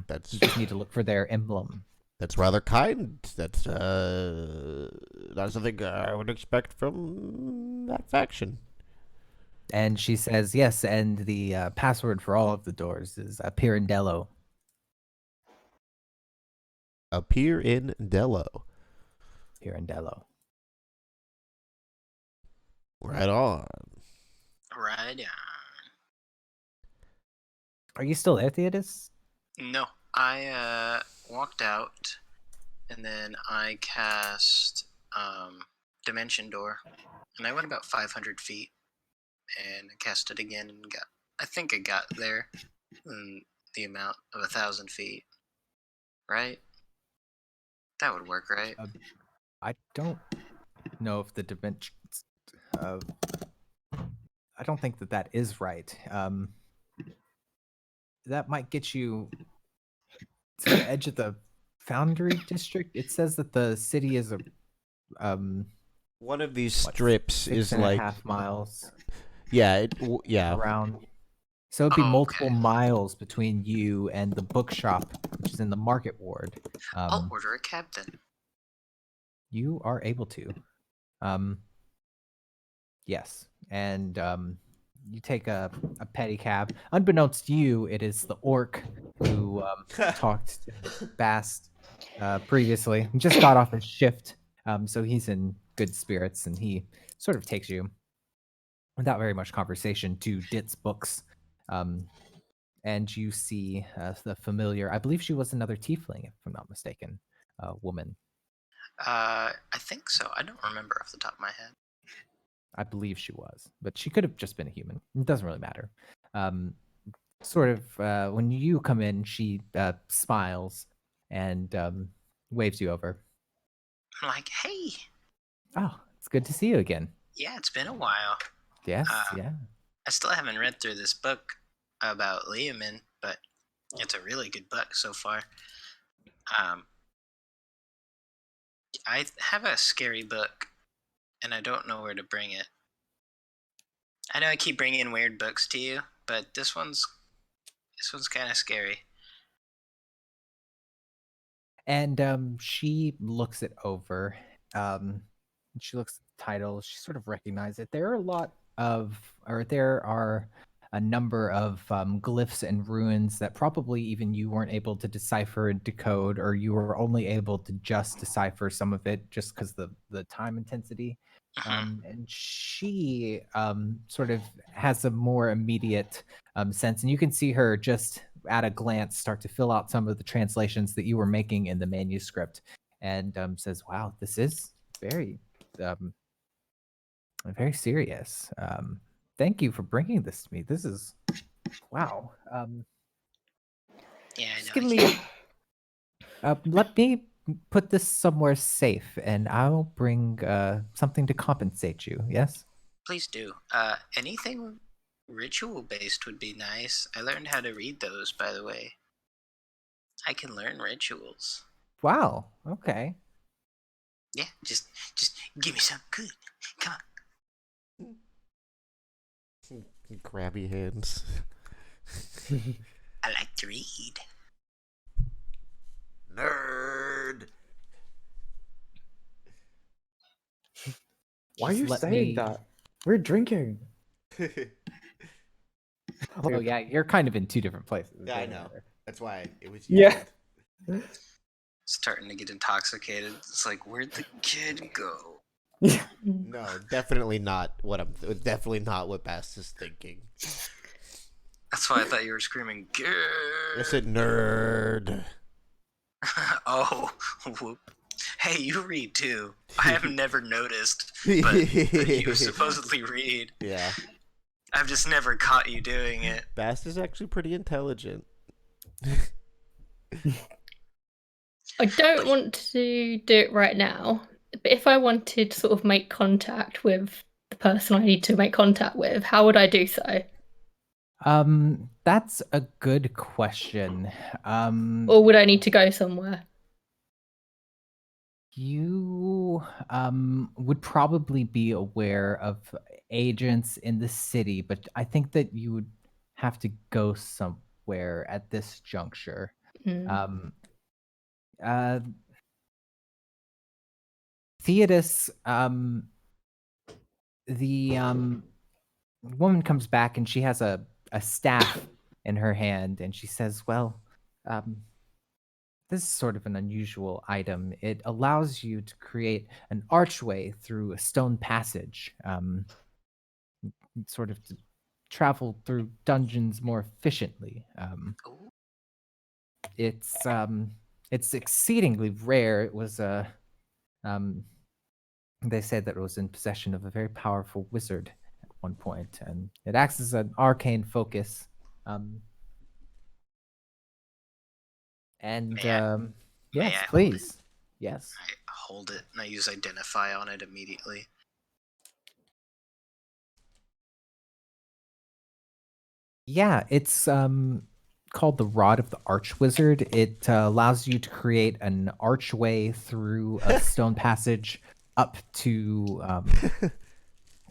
That's You just need to look for their emblem. That's rather kind. That's not something I would expect from that faction. And she says, yes, and the password for all of the doors is Pirandello. Appear in Dello. Pirandello. Right on. Right on. Are you still there, Theodis? No, I walked out, and then I cast Dimension Door, and I went about 500 feet, and I cast it again, and I think I got there in the amount of 1,000 feet, right? That would work, right? I don't know if the dimensions. I don't think that is right. That might get you to the edge of the Foundry District. It says that the city is One of these what, strips is 6.5 like miles yeah. around. So it'd be Oh, multiple okay. miles between you and the bookshop, which is in the market ward. I'll order a cab then. You are able to. Yes. And you take a pedicab. Unbeknownst to you, it is the orc who talked to Bast previously. He just got off his shift, so he's in good spirits, and he sort of takes you without very much conversation to Dit's books. and you see the familiar. I believe she was another tiefling, if I'm not mistaken, woman. I think so. I don't remember off the top of my head. I believe she was, but she could have just been a human. It doesn't really matter. Sort of when you come in, she smiles and waves you over. I'm like, hey, Oh, it's good to see you again. yeah, it's been a while. Yes, Uh, yeah. I still haven't read through this book about Leomin, but it's a really good book so far. I have a scary book, and I don't know where to bring it. I know I keep bringing weird books to you, but this one's kind of scary. And she looks it over. She looks at the title. She sort of recognizes it. There are a number of glyphs and runes that probably even you weren't able to decipher and decode, or you were only able to just decipher some of it just because the time intensity. And she sort of has a more immediate sense, and you can see her just at a glance start to fill out some of the translations that you were making in the manuscript, and says, "Wow, this is very, very serious. Thank you for bringing this to me. This is wow. Yeah, I Just know. give me. Let me put this somewhere safe, and I'll bring something to compensate you. Yes." Please do. Anything ritual based would be nice. I learned how to read those, by the way. I can learn rituals. Wow. Okay. Yeah, just give me something good. Come on. Grabby hands. I like to read. Nerd. Why are Just you let saying me- that? We're drinking. Oh yeah, you're kind of in two different places. It Yeah, I doesn't know. matter. That's why it was. Yeah. Starting to get intoxicated. It's like, where'd the kid go? No, definitely not what I'm. Definitely not what Bass is thinking. That's why I thought you were screaming, I "Good." said nerd. Oh, whoop. Hey, you read too. I have never noticed, but you supposedly read. Yeah, I've just never caught you doing it. Bass is actually pretty intelligent. I don't want to do it right now, but if I wanted to sort of make contact with the person I need to make contact with, how would I do so? That's a good question. Or would I need to go somewhere? You would probably be aware of agents in the city, but I think that you would have to go somewhere at this juncture. Hmm. Uh, Theodis, the woman comes back and she has a staff in her hand, and she says, "Well, this is sort of an unusual item. It allows you to create an archway through a stone passage, sort of to travel through dungeons more efficiently. Ooh. It's exceedingly rare. It was they said that it was in possession of a very powerful wizard at one point, and it acts as an arcane focus. And May I yes, hold it? please. Yes. I hold it and I use identify on it immediately. Yeah, it's called the Rod of the Archwizard. It allows you to create an archway through a stone passage up to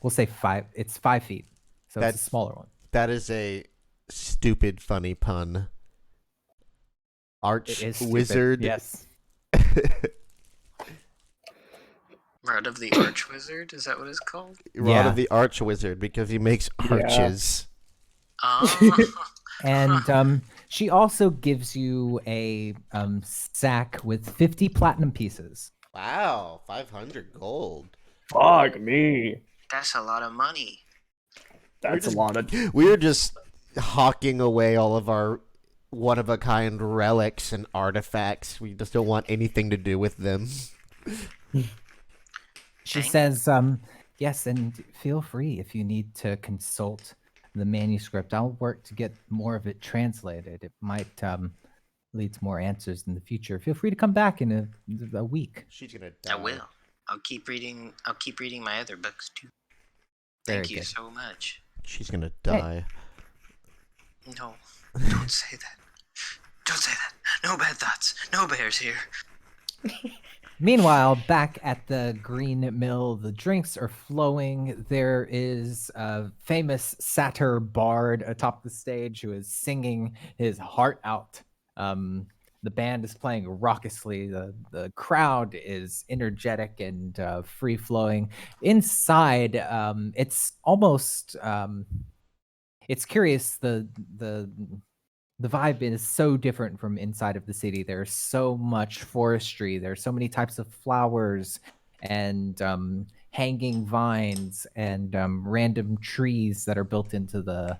we'll say 5. It's 5 feet, so it's That's- a smaller one. That is a stupid funny pun. It is stupid. Wizard. Yes. Rod of the Archwizard? Is that what it's called? Rod Yeah. of the Arch Wizard because he makes arches. Oh. And she also gives you a sack with 50 platinum pieces. Wow, 500 gold. Fuck me. That's a lot of money. That's a lot of. We are just hawking away all of our one-of-a-kind relics and artifacts. We just don't want anything to do with them. She Dang. says, yes, and feel free if you need to consult the manuscript. I'll work to get more of it translated. It might lead to more answers in the future. Feel free to come back in a week. She's gonna die. I will. I'll keep reading my other books too. Very Thank you good. so much. She's gonna die. No, don't say that. Don't say that. No bad thoughts. No bears here. Meanwhile, back at the Green Mill, the drinks are flowing. There is a famous satyr bard atop the stage who is singing his heart out. The band is playing raucously. The crowd is energetic and free flowing. Inside, it's almost it's curious. The vibe is so different from inside of the city. There's so much forestry. There's so many types of flowers and hanging vines and random trees that are built into the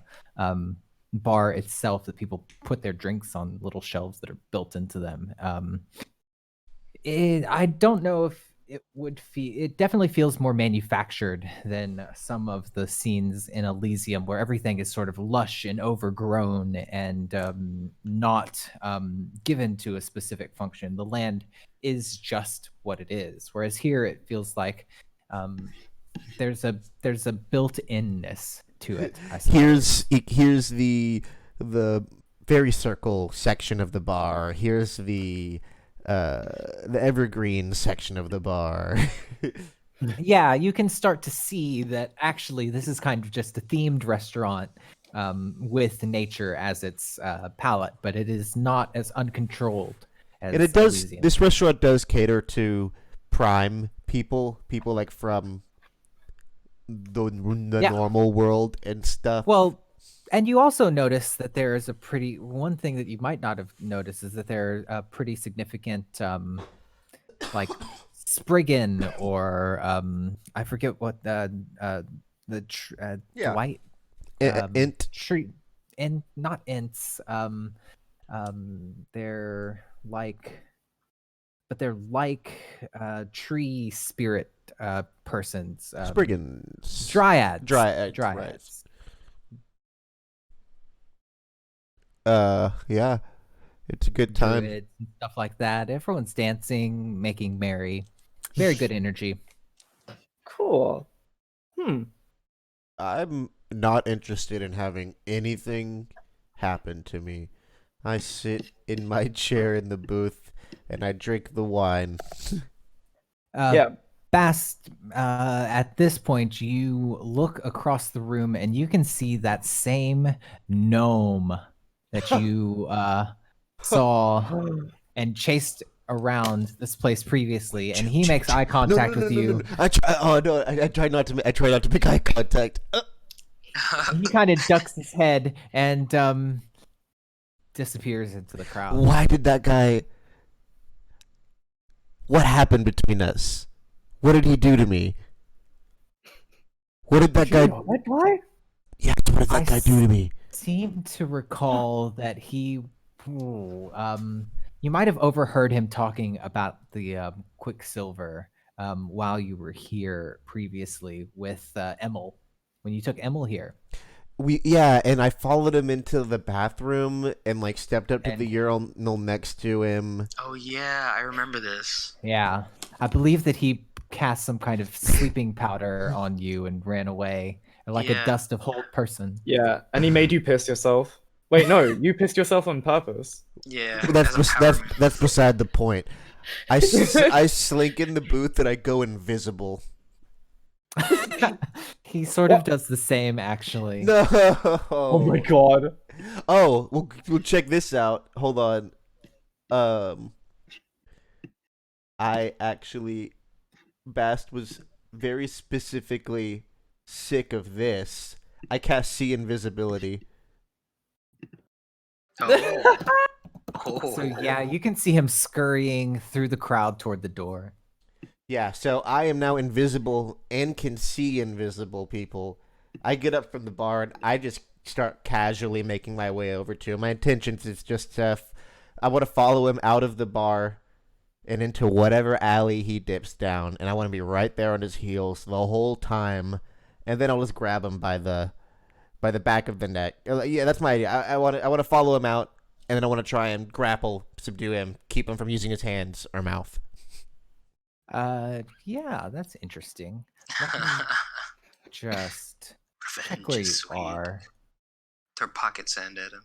bar itself that people put their drinks on little shelves that are built into them. I don't know if it would feel. It definitely feels more manufactured than some of the scenes in Elysium, where everything is sort of lush and overgrown and not given to a specific function. The land is just what it is, whereas here it feels like there's a built-inness to it. I suppose. Here's the fairy circle section of the bar. Here's the evergreen section of the bar. Yeah, you can start to see that actually this is kind of just a themed restaurant with nature as its palette, but it is not as uncontrolled as And it does. Elysium. This restaurant does cater to prime people like from the Yeah. normal world and stuff. Well, and you also notice that there is one thing that you might not have noticed is that there are pretty significant like Spriggan or I forget what Yeah. Dwight Int. tree and not ints they're like tree spirit persons, Spriggans. dryads. Dryads. Yeah. It's a good time. Druids and stuff like that. Everyone's dancing, making merry. Very good energy. Cool. I'm not interested in having anything happen to me. I sit in my chair in the booth and I drink the wine. Yeah. Bast, at this point, you look across the room and you can see that same gnome that you saw and chased around this place previously, and he makes eye contact with you. I try not to make eye contact. And he kind of ducks his head and disappears into the crowd. Why did that guy? What happened between us? What did he do to me? What did that guy? That guy? Yeah, what did that guy do to me? Seem to recall that he, you might have overheard him talking about the Quicksilver while you were here previously with Emil, when you took Emil here. And I followed him into the bathroom and like stepped up to And- the urinal next to him. Oh yeah, I remember this. Yeah, I believe that he cast some kind of sleeping powder on you and ran away, like Yeah. a dust of hold person. Yeah, and he made you piss yourself. Wait, no, you pissed yourself on purpose. Yeah. That's as a power move. that's beside the point. I slink in the booth and I go invisible. He sort of does the same, actually. No. Oh my god. Oh, we'll check this out. Hold on. I actually, Bast was very specifically sick of this. I cast see invisibility. Oh. So yeah, you can see him scurrying through the crowd toward the door. Yeah, so I am now invisible and can see invisible people. I get up from the bar and I just start casually making my way over to him. My intentions is just to, I want to follow him out of the bar and into whatever alley he dips down, and I want to be right there on his heels the whole time, and then I'll just grab him by the back of the neck. Yeah, that's my idea. I want to follow him out, and then I want to try and grapple, subdue him, keep him from using his hands or mouth. Yeah, that's interesting. Let me just check Revenge where is you sweet. are. Throw pocket sand at him.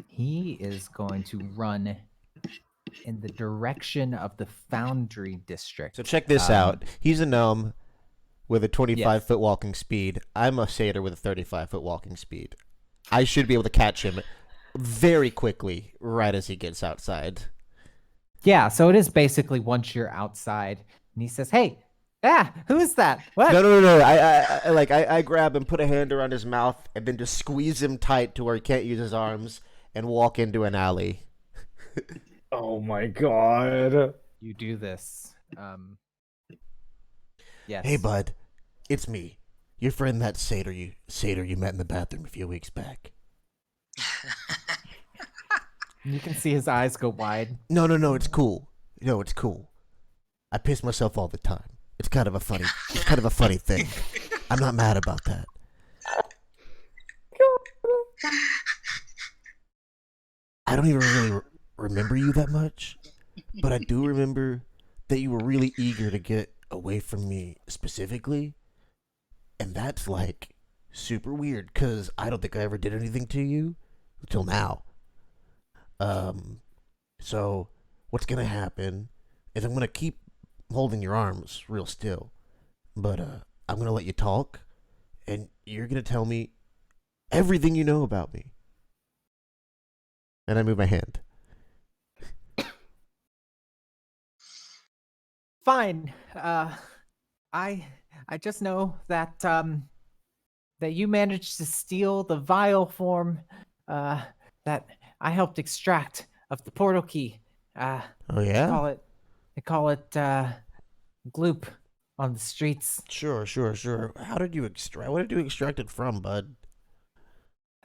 He is going to run in the direction of the Foundry District. So check this out. He's a gnome with a 25-foot walking speed. I'm a satyr with a 35-foot walking speed. I should be able to catch him very quickly right as he gets outside. Yeah, so it is basically once you're outside, and he says, "Hey, who is that? What?" No. I grab him, put a hand around his mouth, and then just squeeze him tight to where he can't use his arms, and walk into an alley. Oh my god. You do this. Yes. Hey, bud, it's me, your friend, that satyr you met in the bathroom a few weeks back. You can see his eyes go wide. No, it's cool. No, it's cool. I piss myself all the time. It's kind of a funny thing. I'm not mad about that. I don't even really remember you that much, but I do remember that you were really eager to get away from me specifically, and that's like super weird because I don't think I ever did anything to you until now. So what's gonna happen is I'm gonna keep holding your arms real still, but I'm gonna let you talk, and you're gonna tell me everything you know about me. And I move my hand. Fine. I just know that that you managed to steal the vial form that I helped extract of the portal key. Oh yeah? They call it gloop on the streets. Sure. How did you extract? What did you extract it from, bud?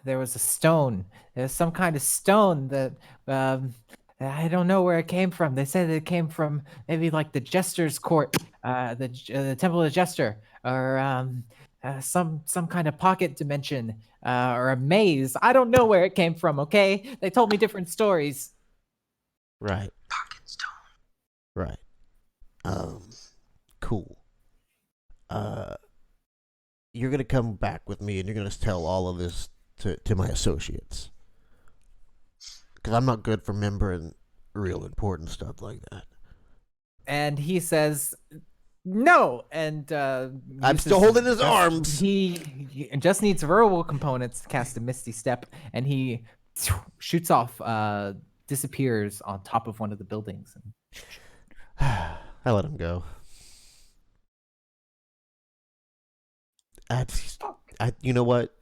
There was a stone. There's some kind of stone that I don't know where it came from. They said it came from maybe like the Jester's Court, the Temple of the Jester, or some kind of pocket dimension, or a maze. I don't know where it came from. Okay, they told me different stories. Right. Pocket stone. Right. Cool. You're gonna come back with me, and you're gonna tell all of this to my associates, because I'm not good for remembering real important stuff like that. And he says, "No." And I'm still holding his arms. He just needs verbal components to cast a Misty Step, and he shoots off, disappears on top of one of the buildings. I let him go. You know what?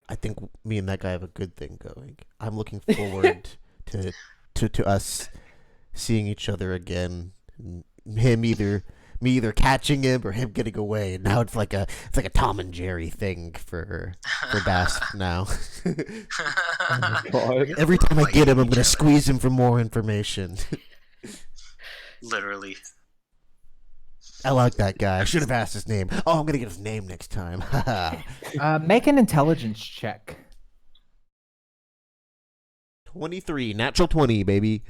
I think me and that guy have a good thing going. I'm looking forward to us seeing each other again. Me either catching him or him getting away. And now it's like a Tom and Jerry thing for Bass now. God. Every time I get him, I'm gonna squeeze him for more information. Literally. I like that guy. I should have asked his name. Oh, I'm gonna get his name next time. Make an intelligence check. 23, natural 20, baby.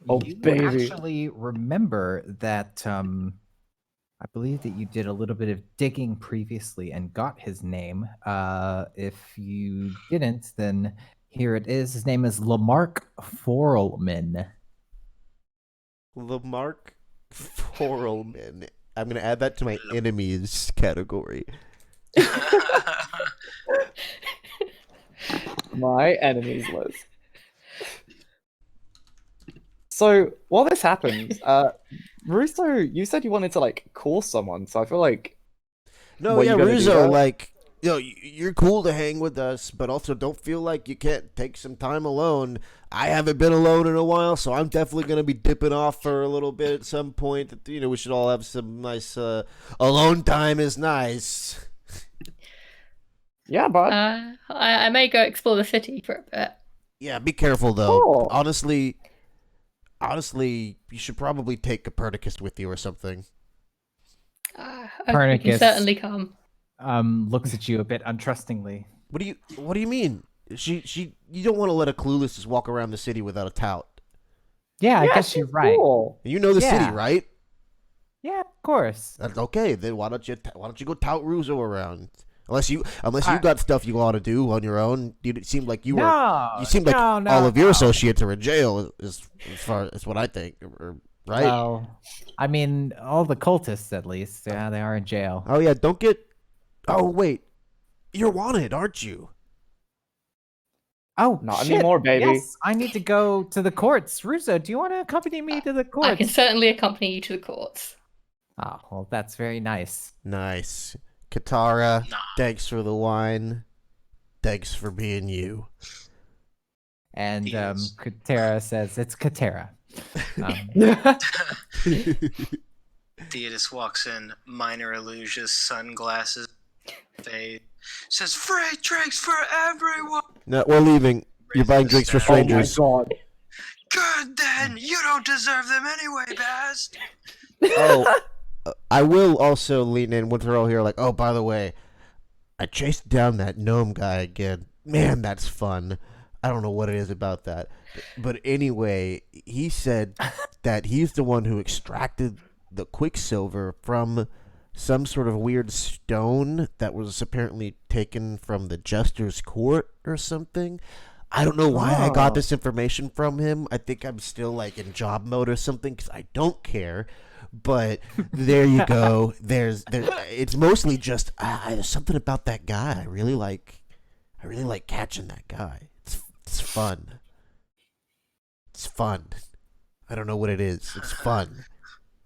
Oh, You baby. actually remember that I believe that you did a little bit of digging previously and got his name. If you didn't, then here it is. His name is Lamarck Forelman. Lamarck Forelman. I'm gonna add that to my enemies category. My enemies list. So while this happens, Russo, you said you wanted to like call someone, so I feel like No, What yeah, you gonna do Russo, there? like, you're cool to hang with us, but also don't feel like you can't take some time alone. I haven't been alone in a while, so I'm definitely gonna be dipping off for a little bit at some point. We should all have some nice alone time. Is nice. Yeah, bud. I may go explore the city for a bit. Yeah, be careful though. Cool. Honestly, you should probably take Copernicus with you or something. I can Copernicus. certainly come. Looks at you a bit untrustingly. What do you mean? You don't want to let a clueless just walk around the city without a tout. Yeah, I guess she's you're right. Cool. You know the Yeah. city, right? Yeah, of course. That's okay. Then why don't you go tout Ruzo around? Unless you got stuff you ought to do on your own. It seemed like you seemed like all of your associates are in jail, as far as what I think, right? Well, I mean, all the cultists at least. Yeah, they are in jail. Oh yeah, don't get. Oh wait, you're wanted, aren't you? Oh, Not shit. anymore, baby. Yes, I need to go to the courts. Russo, do you want to accompany me to the I courts? can certainly accompany you to the courts. Oh, well, that's very nice. Nice, Katara. Nah. Thanks for the wine. Thanks for being you. And Yes. Katara says, it's Katara. Theotis walks in, minor illusions, sunglasses, fade, says, "Free drinks for everyone!" No, we're leaving. You're buying drinks for Oh my strangers. god. Good then, you don't deserve them anyway, Bast. Oh, I will also lean in once we're all here. Like, oh, by the way, I chased down that gnome guy again. Man, that's fun. I don't know what it is about that. But anyway, he said that he's the one who extracted the quicksilver from some sort of weird stone that was apparently taken from the Jester's court or something. I don't know why I got this information from him. I think I'm still like in job mode or something because I don't care. But there you go. It's mostly just there's something about that guy. I really like catching that guy. It's fun. It's fun. I don't know what it is. It's fun.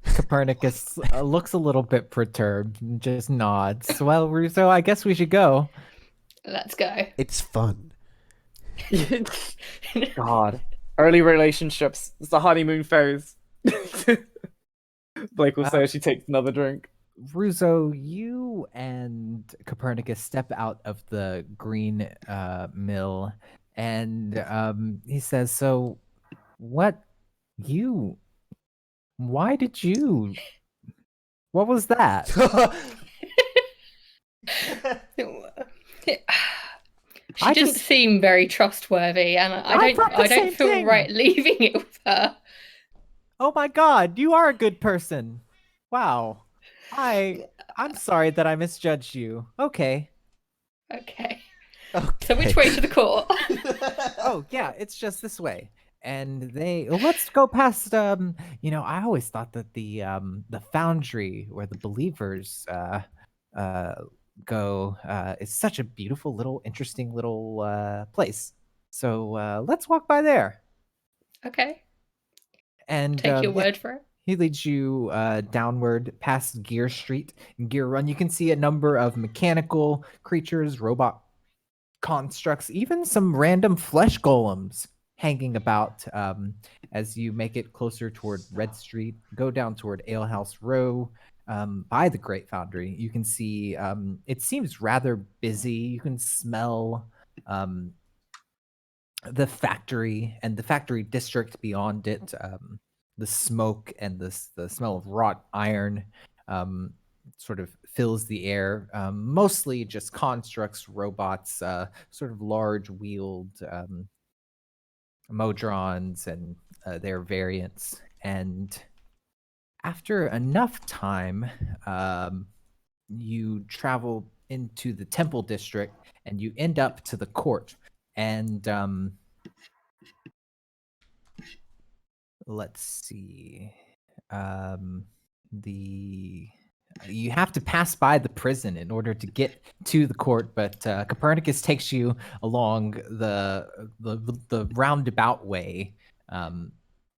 Copernicus looks a little bit perturbed and just nods. Well, Russo, I guess we should go. Let's go. It's fun. God. Early relationships. It's the honeymoon phase. Blake will say as she takes another drink. Russo, you and Copernicus step out of the green mill, and he says, "So, why did you? What was that?" She I didn't just- seem very trustworthy, and I thought the I don't same feel thing. right leaving it with her. Oh my God, you are a good person. Wow. I'm sorry that I misjudged you. Okay. Okay. Okay. So which way to the court? Oh yeah, it's just this way. And let's go past I always thought that the foundry where the believers go is such a beautiful little interesting little place. So let's walk by there. Okay. And Take your yeah, word for it. he leads you downward past Gear Street and Gear Run. You can see a number of mechanical creatures, robot constructs, even some random flesh golems hanging about as you make it closer toward Red Street. Go down toward Alehouse Row by the Great Foundry. You can see it seems rather busy. You can smell the factory and the factory district beyond it. The smoke and the smell of wrought iron sort of fills the air. Mostly just constructs, robots, sort of large wheeled Modrons and their variants. And after enough time, you travel into the temple district and you end up to the court. And let's see. You have to pass by the prison in order to get to the court, but Copernicus takes you along the roundabout way,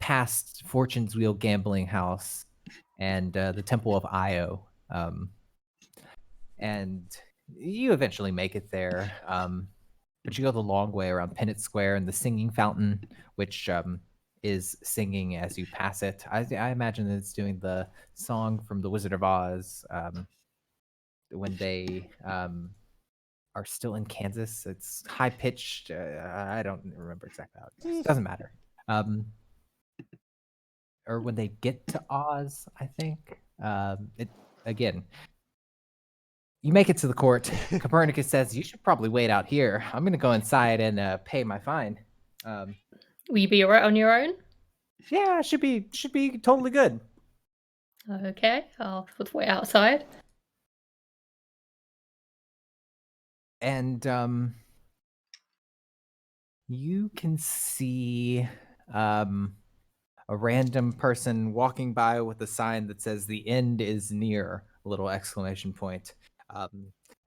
past Fortune's Wheel Gambling House and the Temple of Io. And you eventually make it there. But you go the long way around Pennant Square and the singing fountain, which is singing as you pass it. I imagine that it's doing the song from The Wizard of Oz when they are still in Kansas. It's high pitched. I don't remember exactly how it goes. Doesn't matter. Or when they get to Oz, I think. It again. You make it to the court. Copernicus says, "You should probably wait out here. I'm gonna go inside and pay my fine." Will you be alright on your own? Yeah, should be totally good. Okay, I'll wait outside. And you can see a random person walking by with a sign that says "The end is near!" A little exclamation point.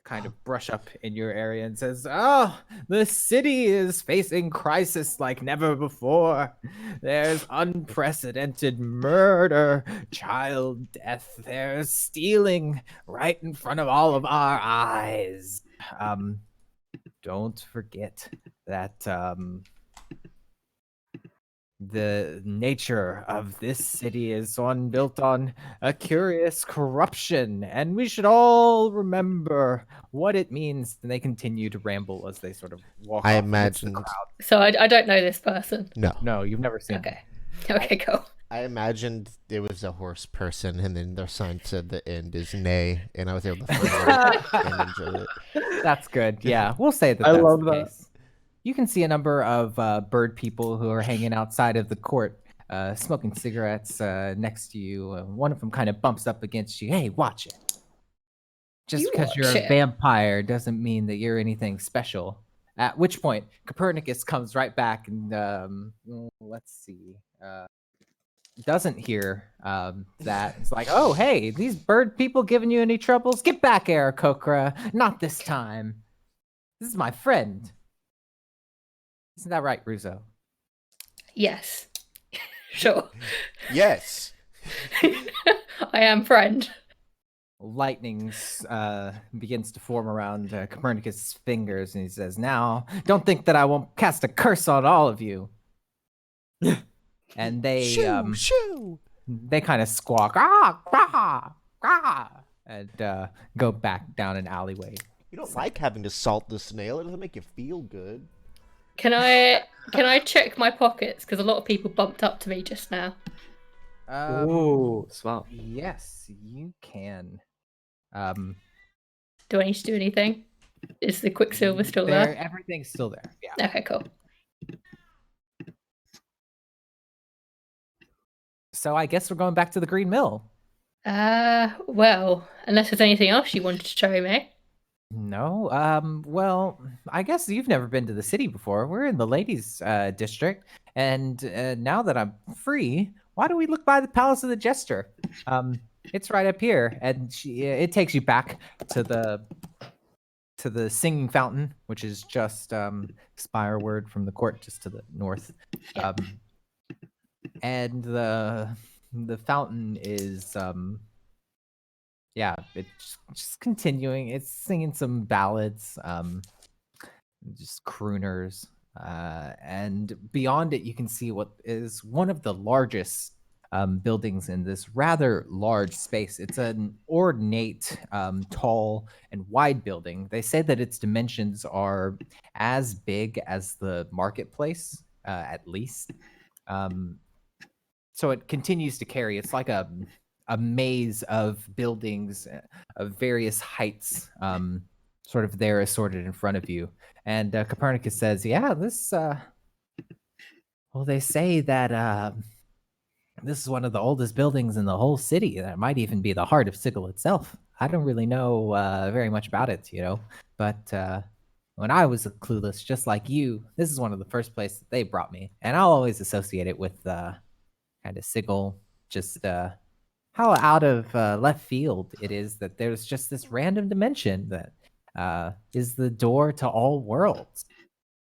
Kind of brush up in your area and says, "Oh, the city is facing crisis like never before. There's unprecedented murder, child death. There's stealing right in front of all of our eyes. Don't forget that the nature of this city is one built on a curious corruption, and we should all remember what it means." And they continue to ramble as they sort of walk I off amidst the imagined. crowd. So I don't know this person. No. No, you've never seen Okay. Okay, cool. I imagined it was a horse person, and then their sign said the end is nay, and I was able to find the image of it. them. That's good. Yeah, we'll say that I that's love the that. case. You can see a number of bird people who are hanging outside of the court, smoking cigarettes next to you. One of them kind of bumps up against you. "Hey, watch it. Just You because you're watch a it." vampire doesn't mean that you're anything special." At which point, Copernicus comes right back and let's see. Doesn't hear that. It's like, "Oh, hey, these bird people giving you any troubles? Get back, Aarakocra. Not this time. This is my friend." Isn't that right, Russo? Yes. Sure. Yes. I am friend. Lightning begins to form around Copernicus' fingers, and he says, "Now, don't think that I won't cast a curse on all of you." And they Shoo! they kind of squawk, "Ah, ah, ah," and go back down an alleyway. You don't like having to salt the snail. It doesn't make you feel good. Can I check my pockets? Because a lot of people bumped up to me just now. Ooh, smart. Yes, you can. Do I need to do anything? Is the Quicksilver still there? Everything's still there. Yeah. Okay, cool. So I guess we're going back to the Green Mill. Well, unless there's anything else you wanted to show me. No. Well, I guess you've never been to the city before. We're in the ladies' district, and now that I'm free, why don't we look by the Palace of the Jester? It's right up here, and it takes you back to the singing fountain, which is just Spireward from the court, just to the north. Yeah. And the fountain is it's just continuing. It's singing some ballads, just crooners, and beyond it you can see what is one of the largest buildings in this rather large space. It's an ornate, tall and wide building. They say that its dimensions are as big as the marketplace, at least. So it continues to carry. It's like a maze of buildings of various heights, sort of there assorted in front of you. And Copernicus says, "Yeah, this. Well, they say that this is one of the oldest buildings in the whole city. That might even be the heart of Sigil itself. I don't really know very much about it, but when I was clueless, just like you, this is one of the first places that they brought me, and I'll always associate it with kind of Sigil, just how out of left field it is that there's just this random dimension that is the door to all worlds."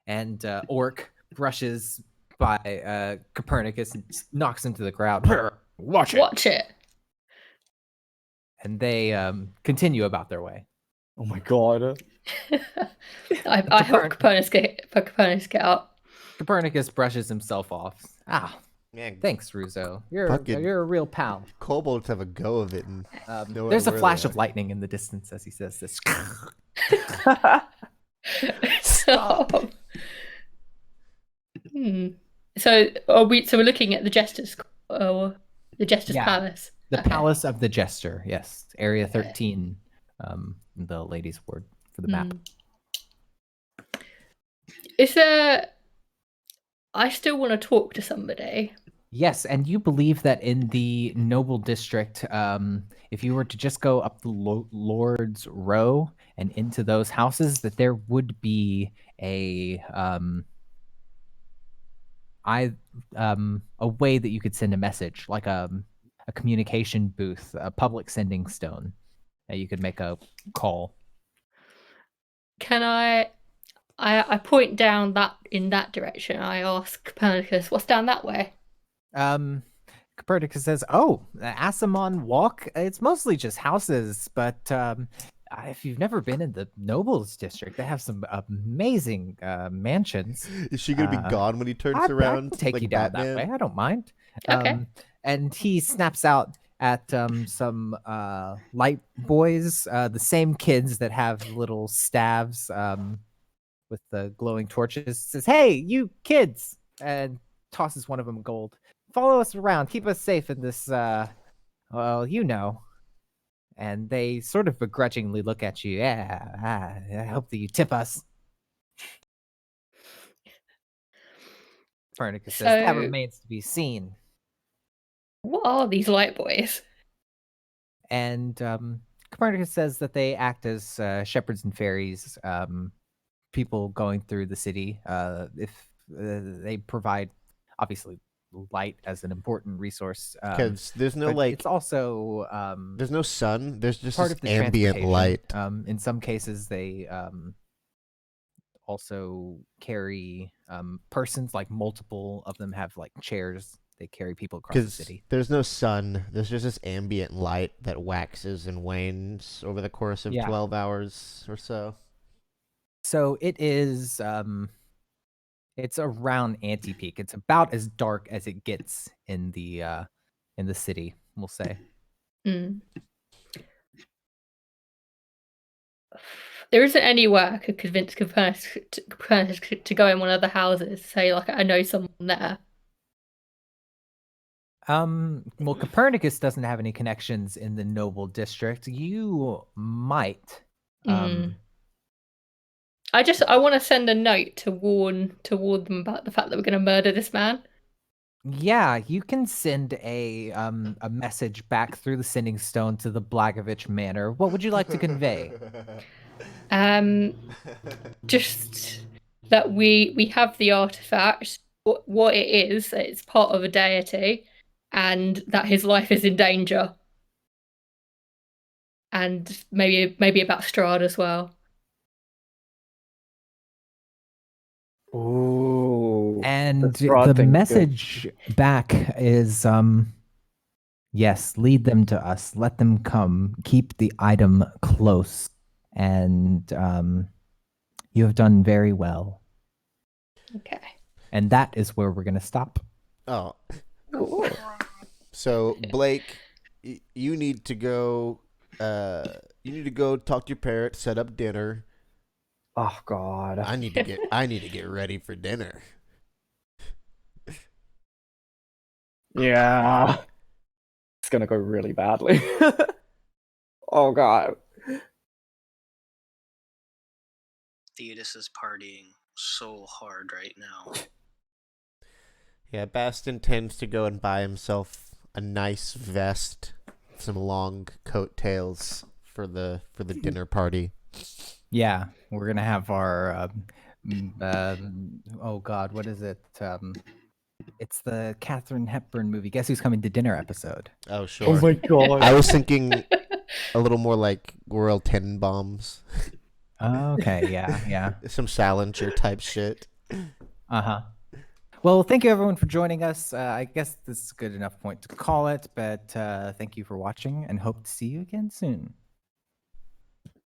And Orc brushes by Copernicus and knocks him to the ground. "Watch it!" Watch it. And they continue about their way. Oh my god. I help Copernicus get up. Copernicus brushes himself off. Ah, Man, thanks, Russo. Fucking- You're a real pal. kobolds have a go of it, and no There's a matter where flash they of are. lightning in the distance as he says this. Stop. So we're looking at the Jester's Yeah. Palace. The Okay. Palace of the Jester, yes. Area 13, the ladies' ward for the map. Is there... I still want to talk to somebody. Yes, and you believe that in the Noble District, if you were to just go up the Lord's Row and into those houses, that there would be a way that you could send a message, like a communication booth, a public sending stone, that you could make a call. Can I point down in that direction. I ask Copernicus, what's down that way? Copernicus says, "Oh, Asimon Walk. It's mostly just houses, but if you've never been in the Nobles District, they have some amazing mansions. Is she gonna be gone when he turns I around? can take like you down Batman? that way. I don't mind." Okay. And he snaps out at some light boys, the same kids that have little staves with the glowing torches. Says, "Hey, you kids!" and tosses one of them gold. "Follow us around. Keep us safe in this, well, you know." And they sort of begrudgingly look at you. "Yeah, I hope that you tip us." Copernicus says, "That So- remains to be seen." What are these light boys? And Copernicus says that they act as shepherds and fairies, people going through the city. If they provide, obviously, light as an important resource. Because there's no but like, it's also there's no sun. There's just part this of the ambient transportation. light. In some cases, they also carry persons, like multiple of them have like chairs. They carry people across the Because city. there's no sun. There's just this ambient light that waxes and wanes over the course of 12 hours or so. So it is it's around anti-peak. It's about as dark as it gets in the city, we'll say. There isn't any way I could convince Copernicus to go in one of the houses, say like I know someone there. Well, Copernicus doesn't have any connections in the Noble District. You might. I want to send a note to warn them about the fact that we're going to murder this man. Yeah, you can send a message back through the sending stone to the Blagovich Manor. What would you like to convey? Just that we have the artifact, what it is, it's part of a deity, and that his life is in danger. And maybe about Strahd as well. Ooh. And Strahd the thing's message back is yes, lead them to us. Let them come. Keep the item close. And you have done very well. Okay. And that is where we're going to stop. Oh. So, Blake, you need to go talk to your parents, set up dinner. Oh god. I need to get ready for dinner. Yeah. It's gonna go really badly. Oh god. Theodis is partying so hard right now. Yeah, Bast intends to go and buy himself a nice vest, some long coattails for the dinner party. Yeah, we're going to have our oh god, what is it? It's the Katharine Hepburn movie, Guess Who's Coming to Dinner episode. Oh, sure. Oh my god. I was thinking a little more like Royal Tenenbaums. Okay, yeah. Some Salinger type shit. Uh-huh. Well, thank you everyone for joining us. I guess this is a good enough point to call it, but thank you for watching and hope to see you again soon.